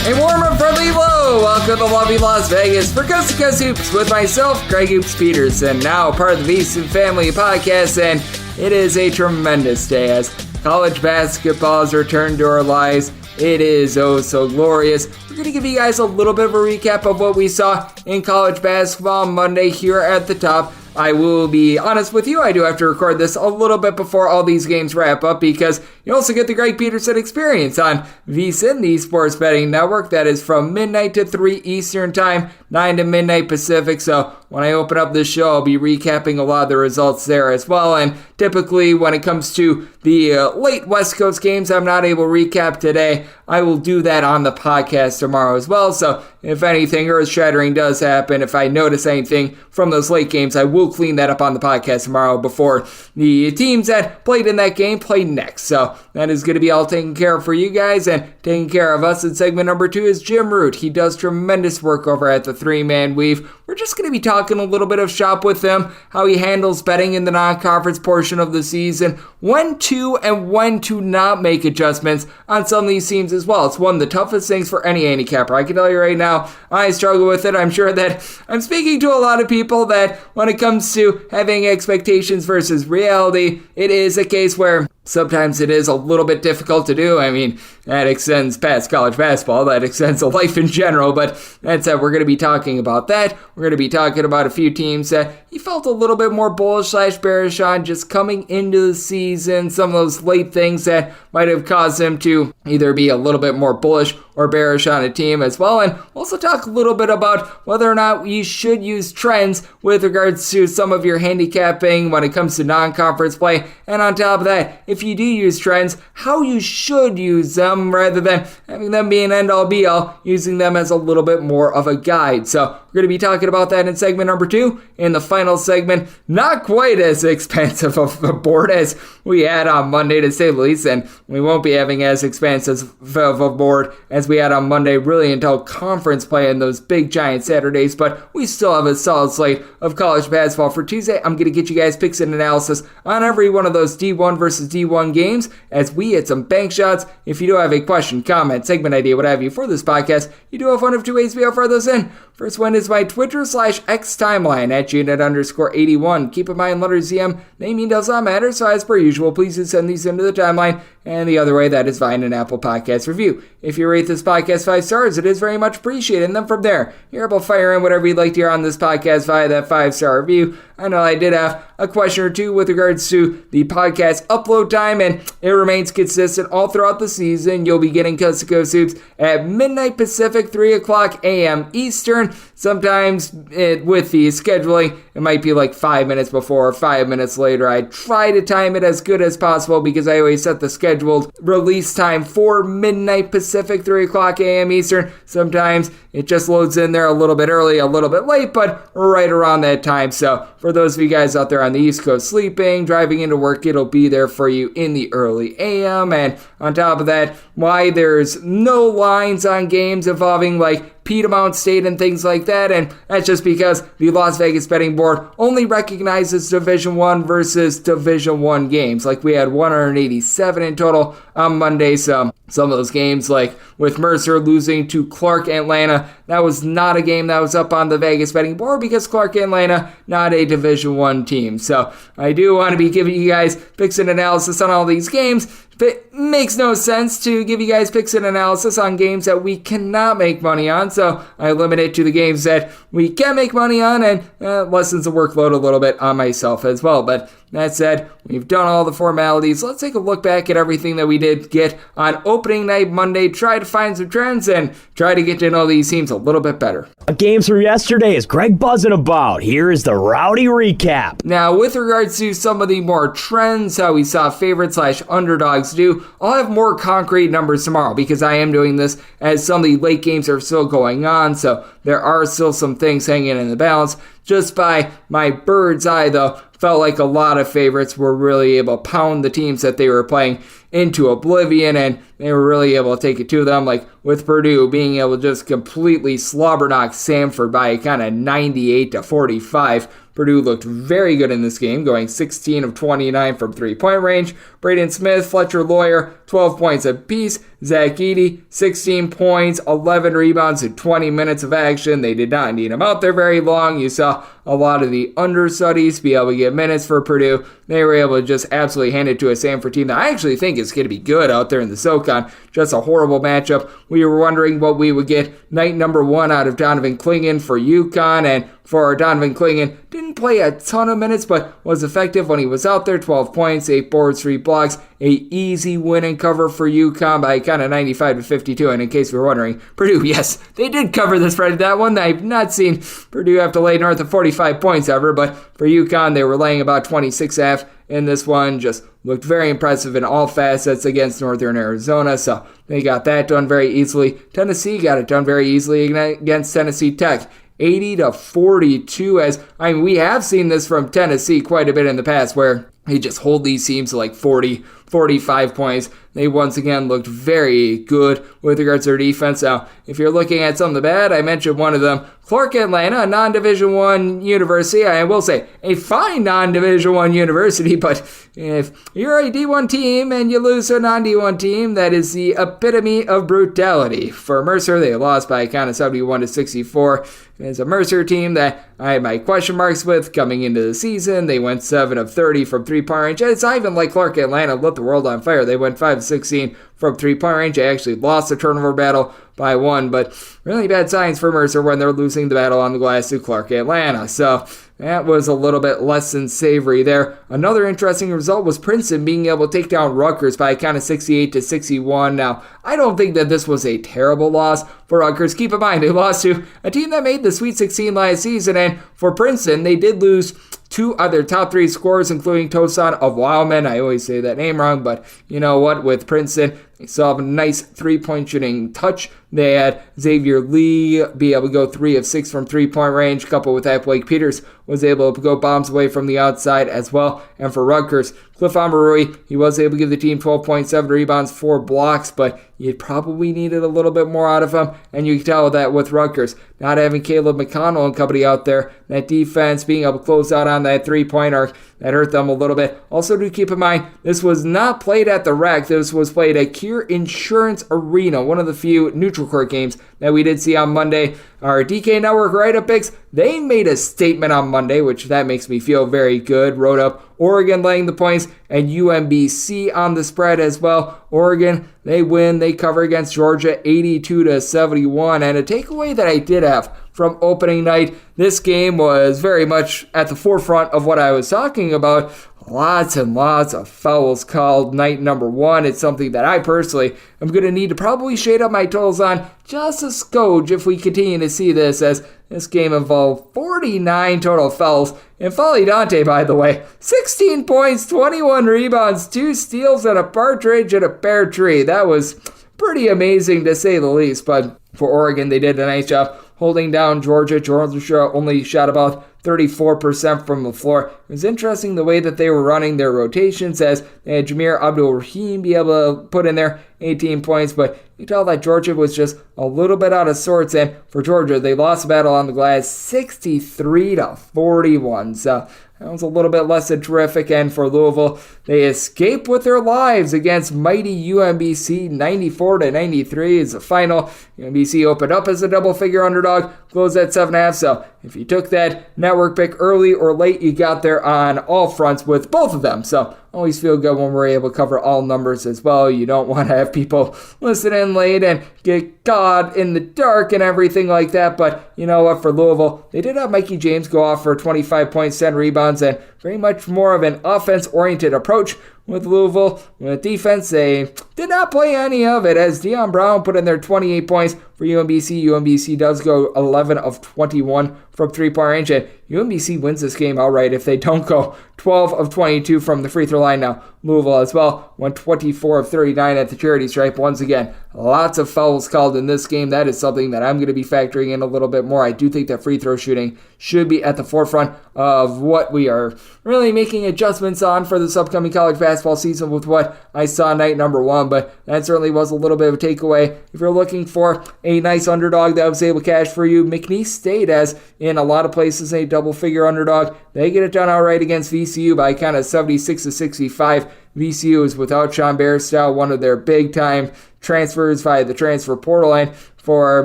A warm and friendly hello! Welcome to lovely Las Vegas for Coast to Coast Hoops with myself, Greg Hoops Peterson, now part of the VSiN Family Podcast, and it is a tremendous day as college basketball has returned to our lives. It is oh so glorious. We're going to give you guys a little bit of a recap of what we saw in college basketball Monday here at the top. I will be honest with you, I do have to record this a little bit before all these games wrap up because you also get the Greg Peterson experience on VSiN, the Sports Betting Network. That is from midnight to 3 Eastern Time, 9 to midnight Pacific. So when I open up this show, I'll be recapping a lot of the results there as well. And typically when it comes to the late West Coast games, I'm not able to recap today. I will do that on the podcast tomorrow as well. So if anything earth-shattering does happen, if I notice anything from those late games, I will clean that up on the podcast tomorrow before the teams that played in that game play next. So that is going to be all taken care of for you guys, and taking care of us in segment number 2 is Jim Root. He does tremendous work over at the 3-Man Weave. We're just going to be talking a little bit of shop with him, how he handles betting in the non-conference portion of the season, when to and when to not make adjustments on some of these teams as well. It's one of the toughest things for any handicapper. I can tell you right now, I struggle with it. I'm sure that I'm speaking to a lot of people that when it comes to having expectations versus reality, it is a case where sometimes it is a little bit difficult to do. I mean, that extends past college basketball. That extends to life in general. But that said, we're going to be talking about that. We're going to be talking about a few teams that he felt a little bit more bullish/bearish on just coming into the season. Some of those late things that might have caused him to either be a little bit more bullish or bearish on a team as well. And we'll also talk a little bit about whether or not you should use trends with regards to some of your handicapping when it comes to non-conference play. And on top of that, if you do use trends, how you should use them rather than having them be an end-all be-all, using them as a little bit more of a guide. So we're going to be talking about that in segment number 2. In the final segment, not quite as expensive of a board as we had on Monday, to say the least, and we won't be having as expensive of a board as we had on Monday really until conference play and those big giant Saturdays, but we still have a solid slate of college basketball for Tuesday. I'm going to get you guys picks and analysis on every one of those D1 versus D1 games as we hit some bank shots. If you do have a question, comment, segment idea, what have you for this podcast, you do have one of 2 ways to be able to fire those in. First one is my Twitter/X timeline at unit_81. Keep in mind, letters ZM, name does not matter, so as per usual, please do send these into the timeline. And the other way, that is via an Apple Podcast review. If you rate this podcast 5 stars, it is very much appreciated. And then from there, you're able to fire in whatever you'd like to hear on this podcast via that 5-star review. I know I did have a question or two with regards to the podcast upload time, and it remains consistent all throughout the season. You'll be getting Coast to Coast Hoops at midnight Pacific, 3 o'clock a.m. Eastern. Sometimes with the scheduling, it might be like 5 minutes before or 5 minutes later. I try to time it as good as possible because I always set the scheduled release time for midnight Pacific, 3 o'clock a.m. Eastern. Sometimes it just loads in there a little bit early, a little bit late, but right around that time. So for those of you guys out there on the East Coast sleeping, driving into work, it'll be there for you in the early a.m. And on top of that, why there's no lines on games involving like Piedmont State and things like that, and that's just because the Las Vegas betting board only recognizes Division I versus Division I games. Like we had 187 in total on Monday, so some of those games, like with Mercer losing to Clark Atlanta, that was not a game that was up on the Vegas betting board because Clark Atlanta, not a Division I team. So I do want to be giving you guys picks and analysis on all these games. It makes no sense to give you guys picks and analysis on games that we cannot make money on, so I limit it to the games that we can make money on and lessens the workload a little bit on myself as well. But that said, we've done all the formalities. Let's take a look back at everything that we did get on opening night Monday, try to find some trends, and try to get to know these teams a little bit better. Games from yesterday is Greg buzzing about. Here is the rowdy recap. Now, with regards to some of the more trends, how we saw favorites/underdogs do, I'll have more concrete numbers tomorrow because I am doing this as some of the late games are still going on, so there are still some things hanging in the balance. Just by my bird's eye, though, felt like a lot of favorites were really able to pound the teams that they were playing into oblivion, and they were really able to take it to them, like with Purdue being able to just completely slobber knock Samford by a kind of 98-45. Purdue looked very good in this game, going 16 of 29 from three-point range. Braden Smith, Fletcher Lawyer, 12 points apiece. Zach Edey, 16 points, 11 rebounds in 20 minutes of action. They did not need him out there very long. You saw a lot of the understudies be able to get minutes for Purdue. They were able to just absolutely hand it to a Samford team that I actually think is going to be good out there in the SoCon. Just a horrible matchup. We were wondering what we would get night number 1 out of Donovan Clingan for UConn, and for Donovan Clingan, didn't play a ton of minutes, but was effective when he was out there. 12 points, 8 boards, 3 blocks, a easy win and cover for UConn by kind of 95-52. And in case you're wondering, Purdue, yes, they did cover the spread. That one, I've not seen Purdue have to lay north of 45 points ever, but for UConn, they were laying about 26.5 in this one. Just looked very impressive in all facets against Northern Arizona, so they got that done very easily. Tennessee got it done very easily against Tennessee Tech. 80-42, as we have seen this from Tennessee quite a bit in the past, where they just hold these teams to like 40, 45 points. They once again looked very good with regards to their defense. Now, if you're looking at some of the bad, I mentioned one of them, Clark Atlanta, a non-Division I university. I will say, a fine non-Division I university, but if you're a D1 team and you lose to a non-D1 team, that is the epitome of brutality. For Mercer, they lost by a count of 71-64. It's a Mercer team that I had my question marks with coming into the season. They went 7 of 30 from three-point range. It's not even like Clark Atlanta lit the world on fire. They went 5 of 16 from three-point range. They actually lost the turnover battle by 1, but really bad signs for Mercer when they're losing the battle on the glass to Clark Atlanta. So that was a little bit less than savory there. Another interesting result was Princeton being able to take down Rutgers by a count of 68-61. Now, I don't think that this was a terrible loss for Rutgers. Keep in mind, they lost to a team that made the Sweet 16 last season, and for Princeton, they did lose 2 of their top 3 scorers, including Tosan of Wildman. I always say that name wrong, but you know what? With Princeton, they still have a nice three-point shooting touch. They had Xavier Lee be able to go 3 of 6 from three-point range, coupled with that Blake Peters was able to go bombs away from the outside as well. And for Rutgers, Cliff Amarui, he was able to give the team 12.7 rebounds, 4 blocks, but you probably needed a little bit more out of him, and you can tell that with Rutgers not having Caleb McConnell and company out there, that defense being able to close out on that three-point arc, that hurt them a little bit. Also, do keep in mind, this was not played at the Rec. This was played at Kier Insurance Arena, one of the few neutral court games that we did see on Monday. Our DK Network write-up picks, they made a statement on Monday, which that makes me feel very good. Wrote up Oregon laying the points and UMBC on the spread as well. Oregon, they win. They cover against Georgia 82-71. And a takeaway that I did have from opening night, this game was very much at the forefront of what I was talking about. Lots and lots of fouls called night number 1. It's something that I personally am going to need to probably shade up my totals on just a skoge if we continue to see this, as this game involved 49 total fouls. And Folly Dante, by the way, 16 points, 21 rebounds, 2 steals, and a partridge and a pear tree. That was pretty amazing to say the least. But for Oregon, they did a nice job holding down Georgia. Georgia only shot about 34% from the floor. It was interesting the way that they were running their rotations, as they had Jameer Abdul-Rahim be able to put in there 18 points, but you tell that Georgia was just a little bit out of sorts, and for Georgia, they lost the battle on the glass 63-41. So that was a little bit less than terrific. And for Louisville, they escaped with their lives against mighty UMBC 94-93 is the final. UMBC opened up as a double-figure underdog, closed at 7.5. So if you took that network pick early or late, you got there on all fronts with both of them. So always feel good when we're able to cover all numbers as well. You don't want to have people listen in late and get caught in the dark and everything like that. But you know what? For Louisville, they did have Mikey James go off for 25 points, 10 rebounds, and very much more of an offense-oriented approach with Louisville. With defense, they did not play any of it, as Deion Brown put in their 28 points for UMBC. UMBC does go 11 of 21 from three-point range, and UMBC wins this game outright if they don't go 12 of 22 from the free throw line. Now, Louisville as well went 24 of 39 at the charity stripe. Once again, lots of fouls called in this game. That is something that I'm going to be factoring in a little bit more. I do think that free throw shooting should be at the forefront of what we are really making adjustments on for this upcoming college basketball season with what I saw night number 1, but that certainly was a little bit of a takeaway. If you're looking for a a nice underdog that was able to cash for you. McNeese State, as in a lot of places, a double-figure underdog. They get it done outright against VCU by kind of 76-65. VCU is without Sean Bairstow, one of their big-time transfers via the transfer portal. And for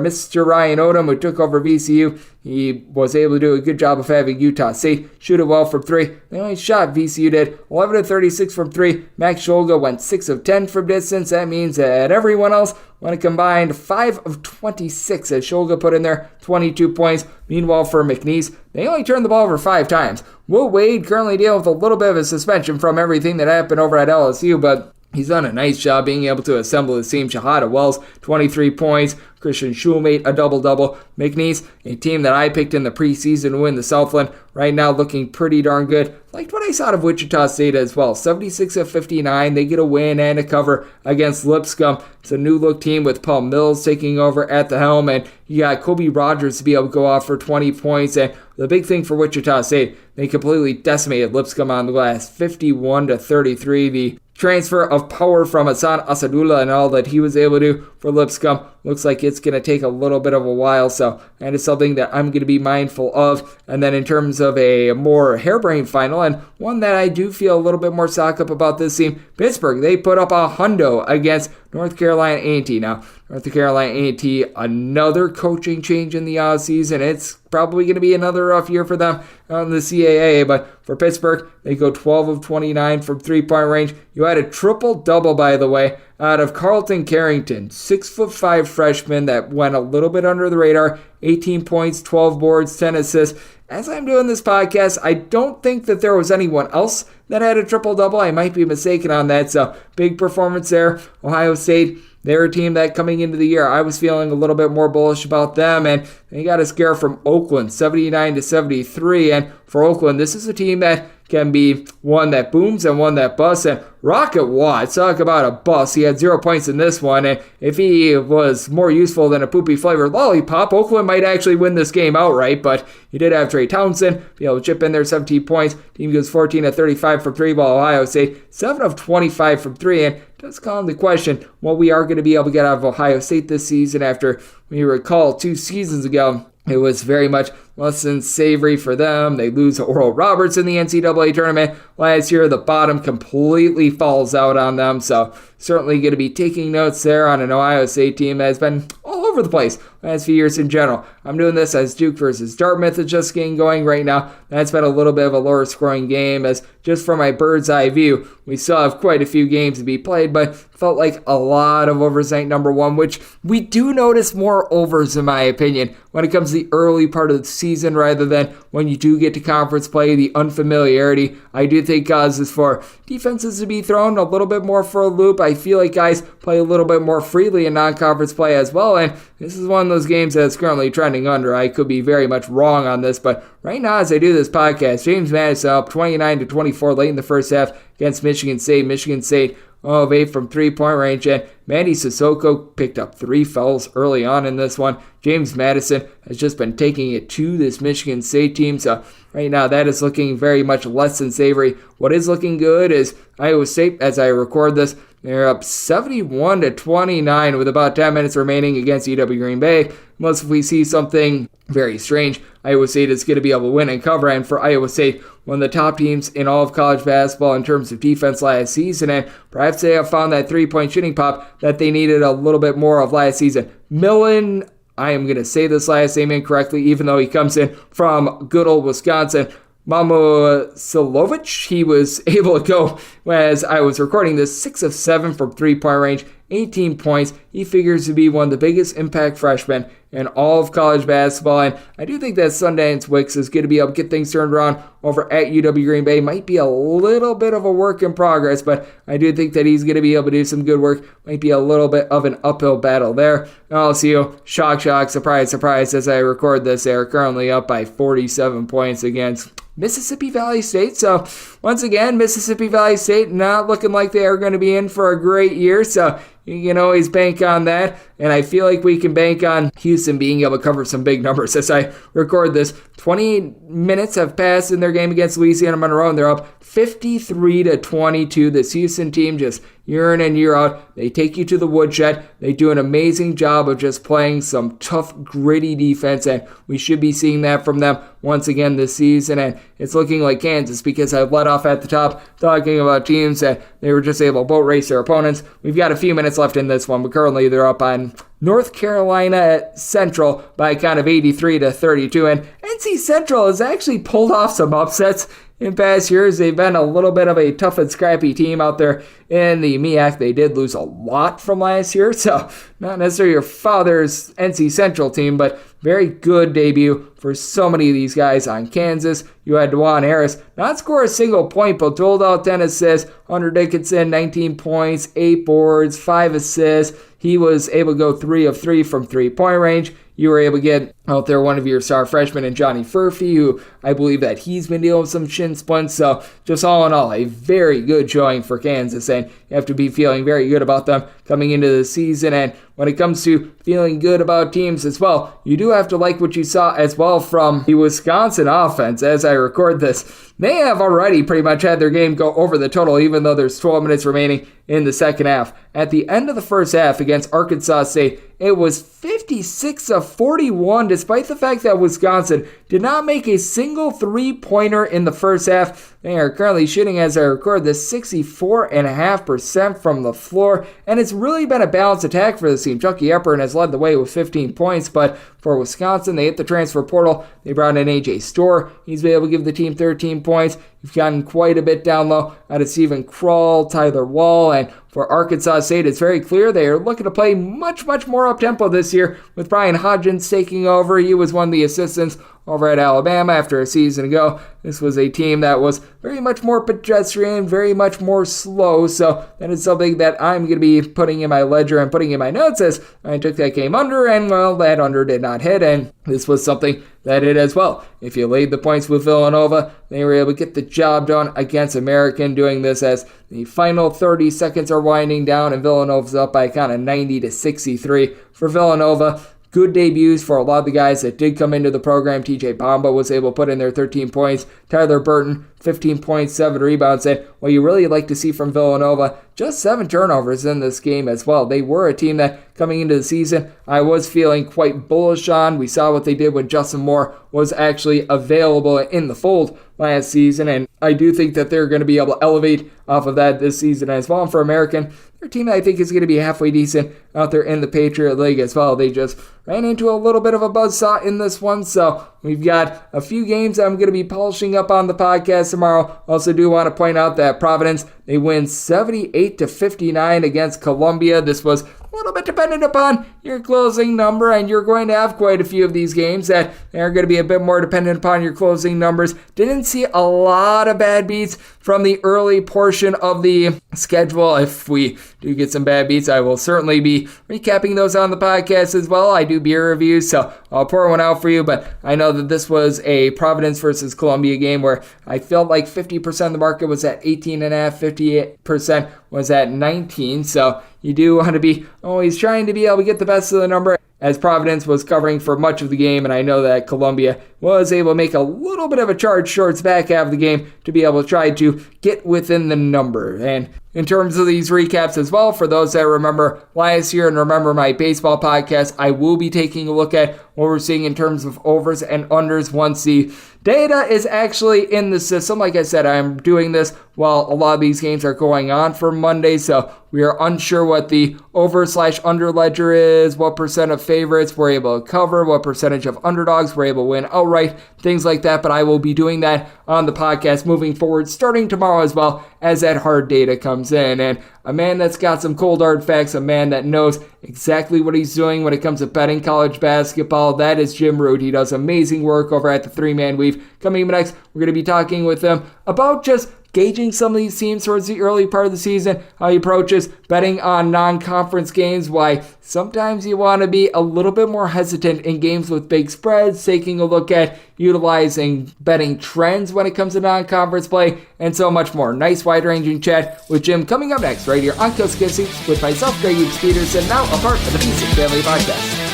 Mr. Ryan Odom, who took over VCU, he was able to do a good job of having Utah State shoot it well from three. The only shot VCU did, 11 of 36 from three. Max Scholga went 6 of 10 from distance. That means that everyone else went a combined 5 of 26 as Scholga put in there 22 points. Meanwhile, for McNeese, they only turned the ball over 5 times. Will Wade currently dealing with a little bit of a suspension from everything that happened over at LSU, but he's done a nice job being able to assemble his team. Shahada Wells, 23 points. Christian Schulmate, a double-double. McNeese, a team that I picked in the preseason to win the Southland, right now looking pretty darn good. Liked what I saw of Wichita State as well. 76 of 59. They get a win and a cover against Lipscomb. It's a new-look team with Paul Mills taking over at the helm, and you got Kobe Rogers to be able to go off for 20 points. And the big thing for Wichita State, they completely decimated Lipscomb on the glass, 51-33. The transfer of power from Hassan Asadullah and all that he was able to do for Lipscomb looks like it's going to take a little bit of a while, so that is something that I'm going to be mindful of. And then in terms of a more harebrained final, and one that I do feel a little bit more sock up about this team, Pittsburgh, they put up a hundo against North Carolina A&T. Now, North Carolina A&T, another coaching change in the offseason. It's probably going to be another rough year for them on the CAA, but for Pittsburgh, they go 12 of 29 from three-point range. You had a triple-double, by the way, out of Carlton Carrington, 6'5" freshman that went a little bit under the radar, 18 points, 12 boards, 10 assists. As I'm doing this podcast, I don't think that there was anyone else that had a triple-double. I might be mistaken on that, so big performance there. Ohio State, they're a team that coming into the year, I was feeling a little bit more bullish about them, and they got a scare from Oakland, 79-73. And for Oakland, this is a team that can be one that booms and one that busts. And Rocket Watts, talk about a bust. He had 0 points in this one, and if he was more useful than a poopy-flavored lollipop, Oakland might actually win this game outright, but he did have Trey Townsend be able to chip in there 17 points. Team goes 14 of 35 from three, while Ohio State 7 of 25 from three, and does call into question what we are going to be able to get out of Ohio State this season. After we recall 2 seasons ago, it was very much less than savory for them. They lose to Oral Roberts in the NCAA tournament last year. The bottom completely falls out on them. So certainly going to be taking notes there on an Ohio State team that has been all over the place last few years in general. I'm doing this as Duke versus Dartmouth is just getting going right now. That's been a little bit of a lower scoring game, as just from my bird's eye view, we still have quite a few games to be played, but felt like a lot of overs night number one, which we do notice more overs in my opinion when it comes to the early part of the season rather than when you do get to conference play. The unfamiliarity, I do think, causes for defenses to be thrown a little bit more for a loop. I feel like guys play a little bit more freely in non-conference play as well, and this is one of those games that's currently trending under. I could be very much wrong on this, but right now as I do this podcast, James Madison up 29-24 late in the first half against Michigan State. Michigan State 0 of 8 from three-point range, and Mandy Sissoko picked up 3 fouls early on in this one. James Madison has just been taking it to this Michigan State team, so right now that is looking very much less than savory. What is looking good is Iowa State, as I record this, they're up 71-29 with about 10 minutes remaining against UW Green Bay. Unless if we see something very strange, Iowa State is going to be able to win and cover. And for Iowa State, one of the top teams in all of college basketball in terms of defense last season, and perhaps they have found that three-point shooting pop that they needed a little bit more of last season. Millen, I am going to say this last name incorrectly, even though he comes in from good old Wisconsin. Mamosilovic, he was able to go, as I was recording this, 6 of 7 from three-point range, 18 points. He figures to be one of the biggest impact freshmen in all of college basketball, and I do think that Sundance Wicks is going to be able to get things turned around over at UW Green Bay. Might be a little bit of a work in progress, but I do think that he's going to be able to do some good work. Might be a little bit of an uphill battle there. LSU, shock, surprise, surprise, as I record this, they are currently up by 47 points against Mississippi Valley State. So once again, Mississippi Valley State not looking like they are going to be in for a great year, so you can always bank on that, and I feel like we can bank on Houston being able to cover some big numbers. As I record this, 20 minutes have passed in their game against Louisiana Monroe, and they're up 53-22. This Houston team just year in and year out. They take you to the woodshed. They do an amazing job of just playing some tough, gritty defense, and we should be seeing that from them once again this season. And it's looking like Kansas, because I led off at the top talking about teams that they were just able to boat race their opponents. We've got a few minutes left in this one, but currently they're up on North Carolina at Central by a count of 83-32, and NC Central has actually pulled off some upsets in past years. They've been a little bit of a tough and scrappy team out there in the MEAC. They did lose a lot from last year, so not necessarily your father's NC Central team, but very good debut for so many of these guys on Kansas. You had DeJuan Harris not score a single point, but doled out 10 assists. Hunter Dickinson, 19 points, 8 boards, 5 assists. He was able to go 3 of 3 from three-point range. You were able to get out there one of your star freshmen in Johnny Furphy, who I believe that he's been dealing with some shin splints. So just all in all, a very good showing for Kansas, and you have to be feeling very good about them coming into the season. And when it comes to feeling good about teams as well, you do have to like what you saw as well from the Wisconsin offense. As I record this, they have already pretty much had their game go over the total, even though there's 12 minutes remaining in the second half. At the end of the first half against Arkansas State, it was 56-41, despite the fact that Wisconsin did not make a single three-pointer in the first half. They are currently shooting, as I record this, 64.5% from the floor, and it's really been a balanced attack for this team. Chucky Epperin has led the way with 15 points, but for Wisconsin, they hit the transfer portal. They brought in A.J. Storr. He's been able to give the team 13 points. You've gotten quite a bit down low out of Stephen Krull, Tyler Wall, and for Arkansas State, it's very clear they are looking to play much, much more up-tempo this year with Brian Hodgins taking over. He was one of the assistants over at Alabama after a season ago. This was a team that was very much more pedestrian, very much more slow, so that is something that I'm going to be putting in my ledger and putting in my notes as I took that game under, and well, that under did not hit, and this was something that hit as well. If you laid the points with Villanova, they were able to get the job done against American, doing this as the final 30 seconds are winding down, and Villanova's up by a count of 90-63 for Villanova. Good debuts for a lot of the guys that did come into the program. TJ Bamba was able to put in their 13 points. Tyler Burton, 15 points, 7 rebounds. And what you really like to see from Villanova, just 7 turnovers in this game as well. They were a team that, coming into the season, I was feeling quite bullish on. We saw what they did when Justin Moore was actually available in the fold last season, and I do think that they're going to be able to elevate off of that this season as well. And for American, their team I think is going to be halfway decent out there in the Patriot League as well. They just ran into a little bit of a buzzsaw in this one, so we've got a few games I'm going to be polishing up on the podcast tomorrow. Also do want to point out that Providence, they win 78-59 against Columbia. This was a little bit dependent upon your closing number, and you're going to have quite a few of these games that are going to be a bit more dependent upon your closing numbers. Didn't see a lot of bad beats from the early portion of the schedule. If we do get some bad beats, I will certainly be recapping those on the podcast as well. I do beer reviews, so I'll pour one out for you, but I know that this was a Providence versus Columbia game where I felt like 50% of the market was at 18.5, 58% was at 19, so you do want to be always trying to be able to get the best of the number, as Providence was covering for much of the game, and I know that Columbia was able to make a little bit of a charge shorts back half of the game to be able to try to get within the number. And in terms of these recaps as well, for those that remember last year and remember my baseball podcast, I will be taking a look at what we're seeing in terms of overs and unders once the data is actually in the system. Like I said, I'm doing this while a lot of these games are going on for Monday, so we are unsure what the over/under ledger is, what percent of favorites we're able to cover, what percentage of underdogs we're able to win outright, things like that, but I will be doing that on the podcast moving forward, starting tomorrow as well, as that hard data comes in. And a man that's got some cold hard facts, a man that knows exactly what he's doing when it comes to betting college basketball, that is Jim Root. He does amazing work over at the 3-Man Weave. Coming up next, we're going to be talking with him about just gauging some of these teams towards the early part of the season, how he approaches betting on non-conference games, why sometimes you want to be a little bit more hesitant in games with big spreads, taking a look at utilizing betting trends when it comes to non-conference play, and so much more. Nice wide-ranging chat with Jim coming up next right here on Coast to Coast Hoops with myself, Greg Hoops Peterson, now a part of the BC Family Podcast.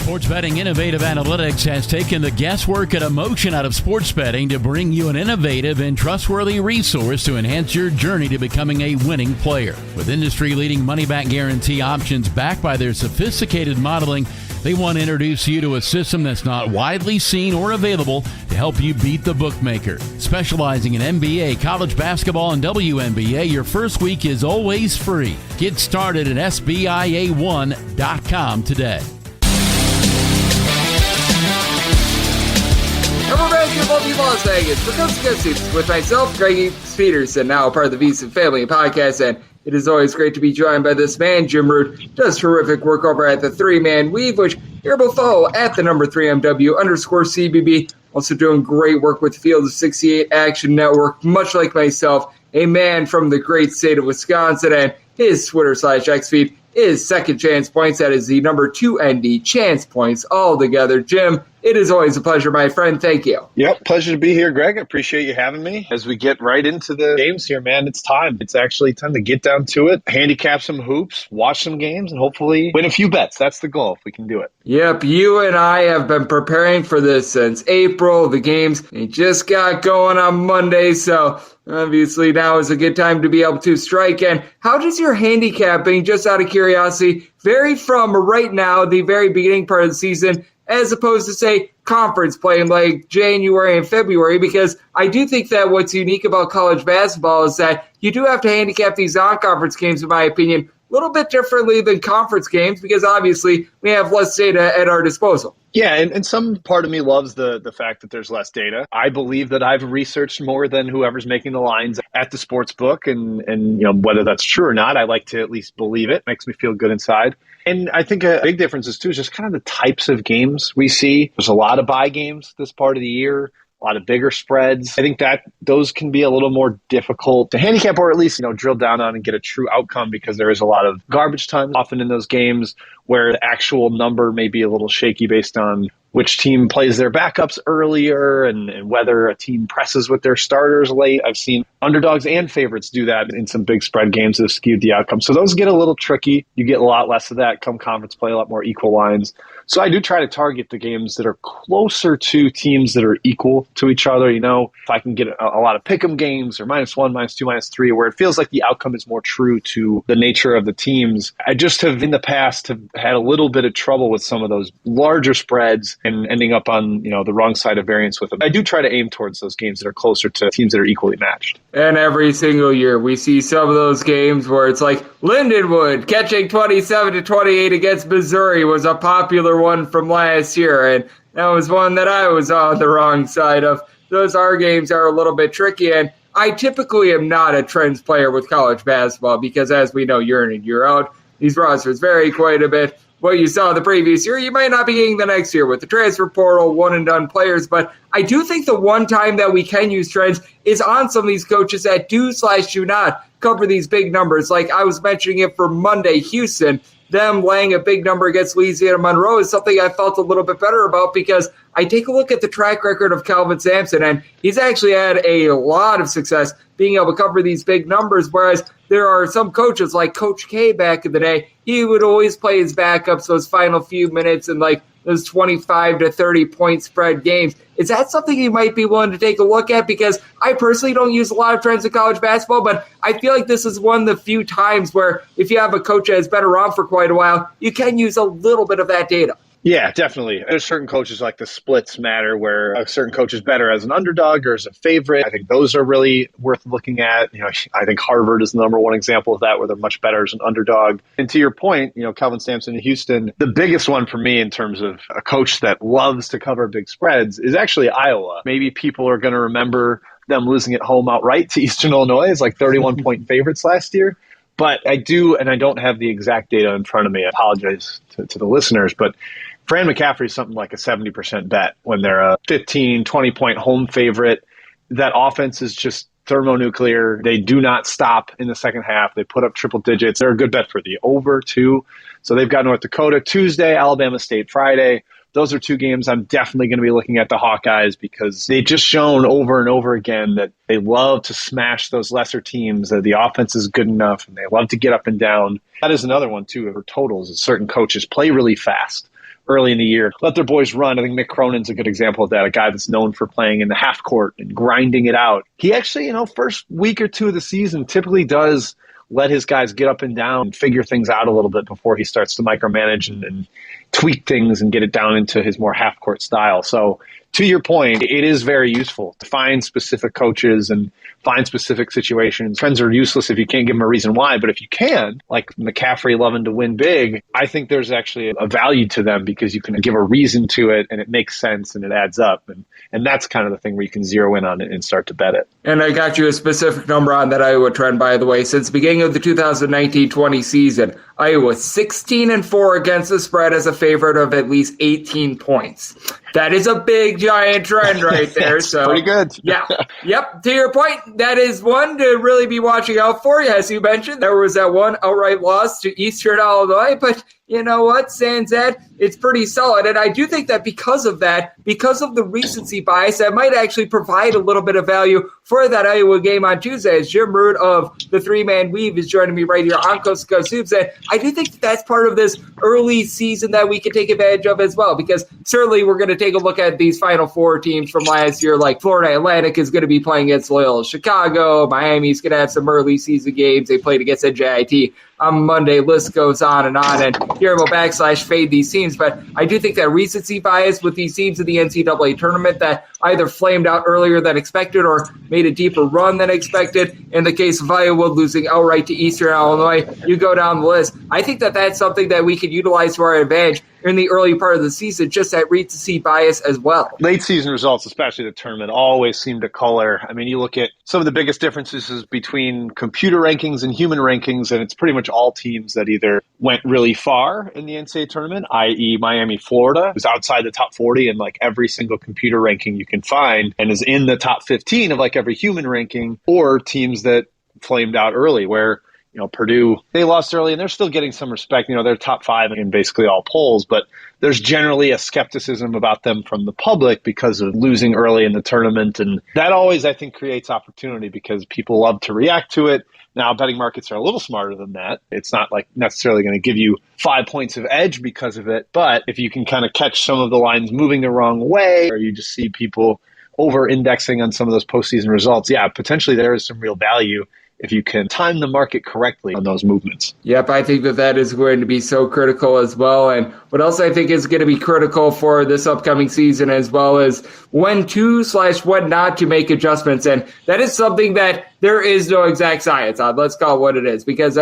Sports betting innovative analytics has taken the guesswork and emotion out of sports betting to bring you an innovative and trustworthy resource to enhance your journey to becoming a winning player. With industry-leading money-back guarantee options backed by their sophisticated modeling, they want to introduce you to a system that's not widely seen or available to help you beat the bookmaker. Specializing in NBA, college basketball, and WNBA, your first week is always free. Get started at SBIA1.com today. And we're back in lovely Las Vegas for Coast to Coast Hoops with myself, Greg Peterson, now part of the VC Family Podcast, and it is always great to be joined by this man, Jim Root. Does terrific work over at the 3-Man Weave, which you're able to follow at the number 3MW_CBB. Also doing great work with Field of 68 Action Network, much like myself, a man from the great state of Wisconsin, and his Twitter/X feed is Second Chance Points. That is the number 2ND Chance Points all together. Jim, it is always a pleasure, my friend. Thank you. Yep, pleasure to be here, Greg. I appreciate you having me. As we get right into the games here, man, it's time. It's actually time to get down to it, handicap some hoops, watch some games, and hopefully win a few bets. That's the goal, if we can do it. Yep, you and I have been preparing for this since April. The games they just got going on Monday, so obviously now is a good time to be able to strike. And how does your handicapping, just out of curiosity, vary from right now, the very beginning part of the season, as opposed to, say, conference play in like January and February? Because I do think that what's unique about college basketball is that you do have to handicap these non-conference games, in my opinion, a little bit differently than conference games because obviously we have less data at our disposal. Yeah, and some part of me loves the fact that there's less data. I believe that I've researched more than whoever's making the lines at the sports book, and you know whether that's true or not, I like to at least believe it. Makes me feel good inside. And I think a big difference is too is just kind of the types of games we see. There's a lot of bye games this part of the year. A lot of bigger spreads. I think that those can be a little more difficult to handicap or at least, drill down on and get a true outcome because there is a lot of garbage time often in those games where the actual number may be a little shaky based on which team plays their backups earlier and whether a team presses with their starters late. I've seen underdogs and favorites do that in some big spread games that have skewed the outcome. So those get a little tricky. You get a lot less of that come conference play, a lot more equal lines. So I do try to target the games that are closer to teams that are equal to each other. If I can get a lot of pick'em games or -1, -2, -3, where it feels like the outcome is more true to the nature of the teams. I just have in the past have had a little bit of trouble with some of those larger spreads and ending up on, the wrong side of variance with them. I do try to aim towards those games that are closer to teams that are equally matched. And every single year we see some of those games where it's like Lindenwood catching 27-28 against Missouri was a popular one from last year, and that was one that I was on the wrong side of. Those are games are a little bit tricky, and I typically am not a trends player with college basketball because, as we know, year in and year out, these rosters vary quite a bit. What you saw the previous year, you might not be getting the next year with the transfer portal, one-and-done players. But I do think the one time that we can use trends is on some of these coaches that do/do not cover these big numbers. Like I was mentioning it for Monday, Houston, them laying a big number against Louisiana Monroe is something I felt a little bit better about because I take a look at the track record of Calvin Sampson, and he's actually had a lot of success being able to cover these big numbers, whereas there are some coaches like Coach K back in the day, he would always play his backups those final few minutes and like those 25 to 30 point spread games. Is that something you might be willing to take a look at? Because I personally don't use a lot of trends in college basketball, but I feel like this is one of the few times where if you have a coach that has been around for quite a while, you can use a little bit of that data. Yeah, definitely. There's certain coaches like the splits matter where a certain coach is better as an underdog or as a favorite. I think those are really worth looking at. I think Harvard is the number one example of that where they're much better as an underdog. And to your point, Calvin Sampson in Houston, the biggest one for me in terms of a coach that loves to cover big spreads is actually Iowa. Maybe people are going to remember them losing at home outright to Eastern Illinois as like 31-point favorites last year. But I do, and I don't have the exact data in front of me. I apologize to the listeners, but Fran McCaffrey is something like a 70% bet when they're a 15, 20-point home favorite. That offense is just thermonuclear. They do not stop in the second half. They put up triple digits. They're a good bet for the over, too. So they've got North Dakota Tuesday, Alabama State Friday. Those are two games I'm definitely going to be looking at the Hawkeyes because they've just shown over and over again that they love to smash those lesser teams, that the offense is good enough, and they love to get up and down. That is another one, too, for totals, is certain coaches play really fast, early in the year. Let their boys run. I think Mick Cronin's a good example of that, a guy that's known for playing in the half court and grinding it out. He actually, first week or two of the season typically does let his guys get up and down and figure things out a little bit before he starts to micromanage and tweak things and get it down into his more half-court style. So to your point, it is very useful to find specific coaches and find specific situations. Trends are useless if you can't give them a reason why, but if you can, like McCaffrey loving to win big, I think there's actually a value to them because you can give a reason to it and it makes sense and it adds up. And that's kind of the thing where you can zero in on it and start to bet it. And I got you a specific number on that Iowa trend, by the way. Since the beginning of the 2019-20 season, Iowa 16-4 against the spread as a favorite of at least 18 points. That is a big, giant trend right there. So pretty good. Yeah. Yep. To your point, that is one to really be watching out for. As you mentioned, there was that one outright loss to Eastern Illinois, but you know what, sans that, it's pretty solid. And I do think that because of the recency bias, that might actually provide a little bit of value for that Iowa game on Tuesday. As Jim Root of the Three-Man Weave is joining me right here on Coast to Coast Hoops. And I do think that that's part of this early season that we can take advantage of as well, because certainly we're going to take a look at these Final Four teams from last year, like Florida Atlantic is going to be playing against Loyola Chicago. Miami's going to have some early season games. They played against NJIT on Monday. List goes on. And here we'll fade these teams. But I do think that recency bias with these teams in the NCAA tournament that either flamed out earlier than expected or made a deeper run than expected. In the case of Iowa losing outright to Eastern Illinois, you go down the list. I think that that's something that we could utilize to our advantage in the early part of the season, just that recency bias as well. Late season results, especially the tournament, always seem to color. I mean, you look at some of the biggest differences between computer rankings and human rankings, and it's pretty much all teams that either went really far in the NCAA tournament, i.e. Miami, Florida, who's outside the top 40 in like every single computer ranking you can find and is in the top 15 of like every human ranking, or teams that flamed out early where Purdue, they lost early and they're still getting some respect. They're top 5 in basically all polls, but there's generally a skepticism about them from the public because of losing early in the tournament. And that always, I think, creates opportunity because people love to react to it. Now, betting markets are a little smarter than that. It's not like necessarily going to give you 5 points of edge because of it. But if you can kind of catch some of the lines moving the wrong way, or you just see people over-indexing on some of those postseason results, yeah, potentially there is some real value if you can time the market correctly on those movements. Yep, I think that is going to be so critical as well. And what else I think is going to be critical for this upcoming season as well is when to/when not to make adjustments. And that is something that there is no exact science on. Let's call it what it is, because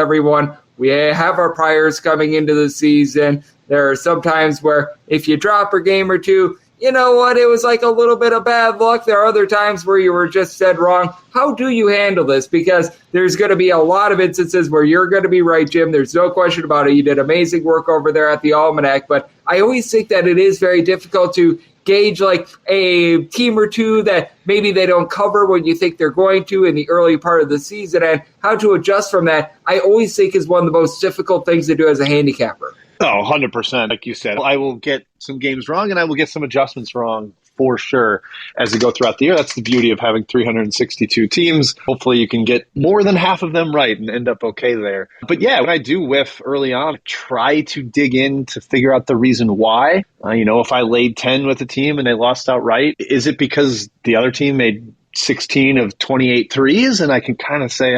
we have our priors coming into the season. There are some times where if you drop a game or two, you know what, it was like a little bit of bad luck. There are other times where you were just dead wrong. How do you handle this? Because there's going to be a lot of instances where you're going to be right, Jim. There's no question about it. You did amazing work over there at the Almanac, but I always think that it is very difficult to gauge like a team or two that maybe they don't cover when you think they're going to in the early part of the season, and how to adjust from that, I always think is one of the most difficult things to do as a handicapper. Oh, 100%. Like you said, I will get some games wrong and I will get some adjustments wrong for sure as we go throughout the year. That's the beauty of having 362 teams. Hopefully you can get more than half of them right and end up okay there. But yeah, when I do whiff early on, try to dig in to figure out the reason why. If I laid 10 with a team and they lost outright, is it because the other team made 16 of 28 threes, and I can kind of say,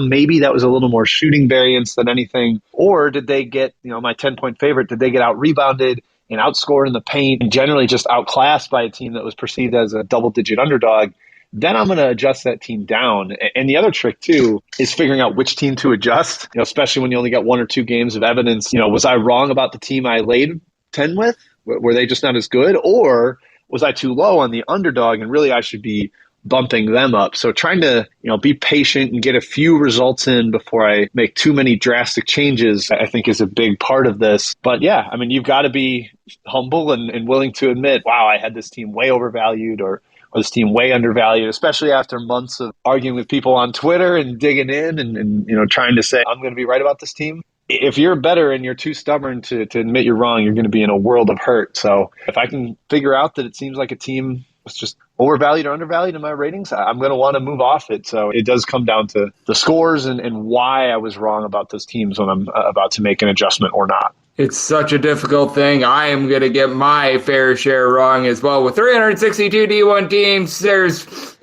maybe that was a little more shooting variance than anything. Or did they get, my 10-point favorite, did they get out-rebounded and outscored in the paint and generally just outclassed by a team that was perceived as a double-digit underdog? Then I'm going to adjust that team down. And the other trick, too, is figuring out which team to adjust, especially when you only got 1 or 2 games of evidence. Was I wrong about the team I laid 10 with? Were they just not as good? Or was I too low on the underdog and really I should be bumping them up? So trying to, be patient and get a few results in before I make too many drastic changes, I think is a big part of this. But yeah, you've got to be humble and willing to admit, wow, I had this team way overvalued or this team way undervalued, especially after months of arguing with people on Twitter and digging in and trying to say, I'm going to be right about this team. If you're better and you're too stubborn to admit you're wrong, you're going to be in a world of hurt. So if I can figure out that it seems like a team was just overvalued or undervalued in my ratings, I'm going to want to move off it. So it does come down to the scores and why I was wrong about those teams when I'm about to make an adjustment or not. It's such a difficult thing. I am going to get my fair share wrong as well. With 362 D1 teams,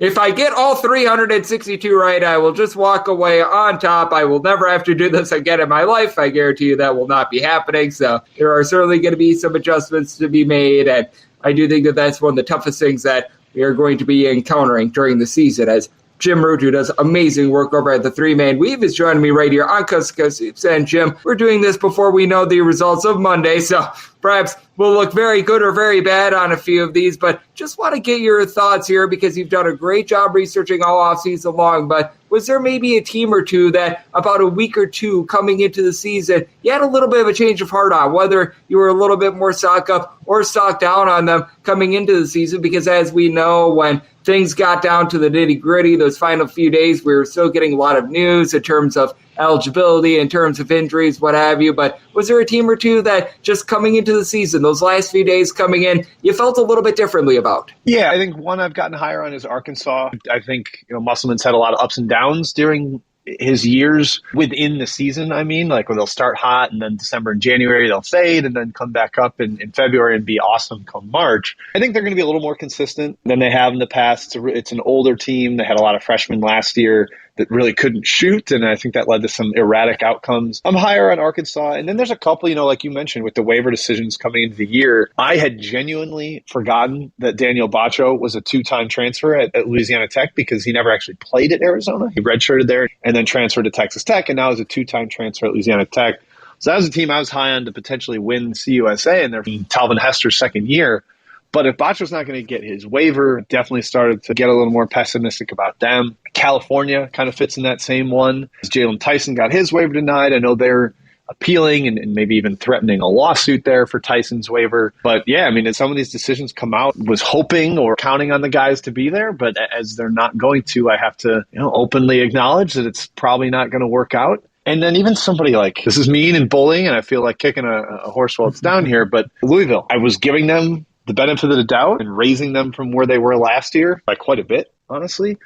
if I get all 362 right, I will just walk away on top. I will never have to do this again in my life. I guarantee you that will not be happening. So there are certainly going to be some adjustments to be made. And I do think that that's one of the toughest things that we are going to be encountering during the season, as Jim Root, who does amazing work over at the Three-Man Weave, is joining me right here on Coast to Coast Hoops. And Jim, we're doing this before we know the results of Monday, so perhaps we'll look very good or very bad on a few of these, but just want to get your thoughts here because you've done a great job researching all offseason long. But was there maybe a team or two that about a week or two coming into the season, you had a little bit of a change of heart on, whether you were a little bit more stock up or stock down on them coming into the season? Because as we know, when things got down to the nitty-gritty, those final few days, we were still getting a lot of news in terms of eligibility, in terms of injuries, what have you. But was there a team or two that just coming into the season, those last few days coming in, you felt a little bit differently about? Yeah, I think one I've gotten higher on is Arkansas. I think Musselman's had a lot of ups and downs during his years within the season. I mean, like where they'll start hot and then December and January they'll fade and then come back up in February and be awesome come March. I think they're going to be a little more consistent than they have in the past. It's an older team. They had a lot of freshmen last year that really couldn't shoot, and I think that led to some erratic outcomes. I'm higher on Arkansas, and then there's a couple, like you mentioned, with the waiver decisions coming into the year. I had genuinely forgotten that Daniel Bacho was a two-time transfer at Louisiana Tech because he never actually played at Arizona. He redshirted there and then transferred to Texas Tech, and now is a two-time transfer at Louisiana Tech. So that was a team I was high on to potentially win CUSA in their Talvin Hester's second year. But if Bacho's not going to get his waiver, definitely started to get a little more pessimistic about them. California kind of fits in that same one. Jalen Tyson got his waiver denied. I know they're appealing and maybe even threatening a lawsuit there for Tyson's waiver. But yeah, I mean, as some of these decisions come out, was hoping or counting on the guys to be there. But as they're not going to, I have to openly acknowledge that it's probably not going to work out. And then even somebody like, this is mean and bullying, and I feel like kicking a horse while it's down here, but Louisville, I was giving them the benefit of the doubt and raising them from where they were last year by quite a bit, honestly.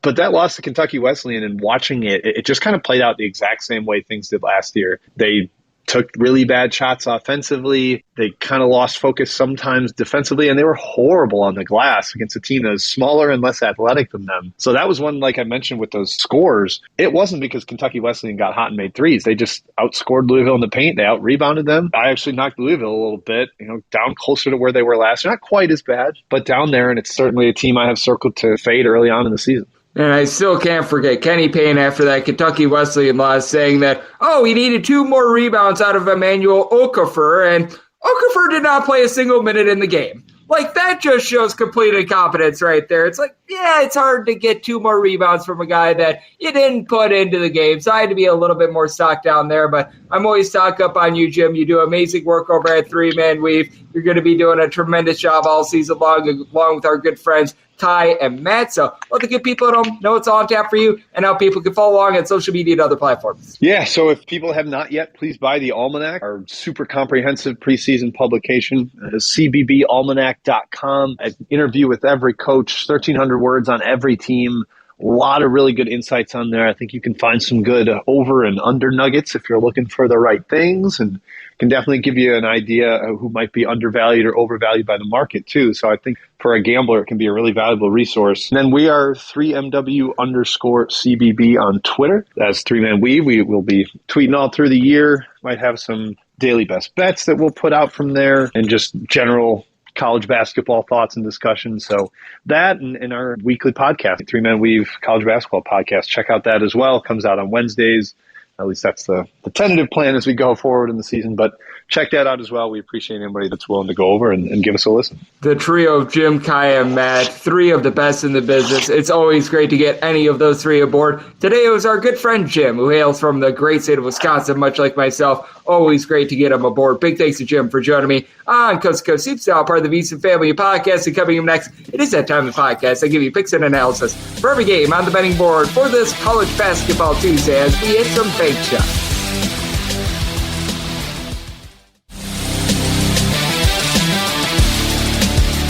But that loss to Kentucky Wesleyan and watching it just kind of played out the exact same way things did last year. They took really bad shots offensively. They kind of lost focus sometimes defensively, and they were horrible on the glass against a team that was smaller and less athletic than them. So that was one, like I mentioned, with those scores. It wasn't because Kentucky Wesleyan got hot and made threes. They just outscored Louisville in the paint. They out-rebounded them. I actually knocked Louisville a little bit, down closer to where they were last year. Not quite as bad, but down there, and it's certainly a team I have circled to fade early on in the season. And I still can't forget Kenny Payne after that Kentucky Wesleyan loss saying that, he needed 2 more rebounds out of Emmanuel Okafor, and Okafor did not play a single minute in the game. Like, that just shows complete incompetence right there. It's like, yeah, it's hard to get 2 more rebounds from a guy that you didn't put into the game. So I had to be a little bit more stocked down there, but I'm always stocked up on you, Jim. You do amazing work over at Three-Man Weave. You're going to be doing a tremendous job all season long, along with our good friends Ty and Matt. So let the good people at home know it's all on tap for you and how people can follow along on social media and other platforms. Yeah, so if people have not yet, please buy the Almanac, our super comprehensive preseason publication. CBBAlmanac.com. An interview with every coach, 1,300 words on every team. A lot of really good insights on there. I think you can find some good over and under nuggets if you're looking for the right things, and can definitely give you an idea of who might be undervalued or overvalued by the market too. So I think for a gambler, it can be a really valuable resource. And then we are 3MW_CBB on Twitter. That's Three-Man Weave. We will be tweeting all through the year. Might have some daily best bets that we'll put out from there and just general college basketball thoughts and discussions. So that and our weekly podcast, Three-Man Weave College Basketball Podcast. Check out that as well. It comes out on Wednesdays. At least that's the tentative plan as we go forward in the season. But check that out as well. We appreciate anybody that's willing to go over and give us a listen. The trio of Jim, Kai, and Matt, 3 of the best in the business. It's always great to get any of those 3 aboard. Today it was our good friend Jim, who hails from the great state of Wisconsin, much like myself. Always great to get him aboard. Big thanks to Jim for joining me on Coast to Coast Hoops, now part of the VC Family Podcast. And coming up next, it is that time of the podcast. I give you picks and analysis for every game on the betting board for this College Basketball Tuesday as we hit some bank shots.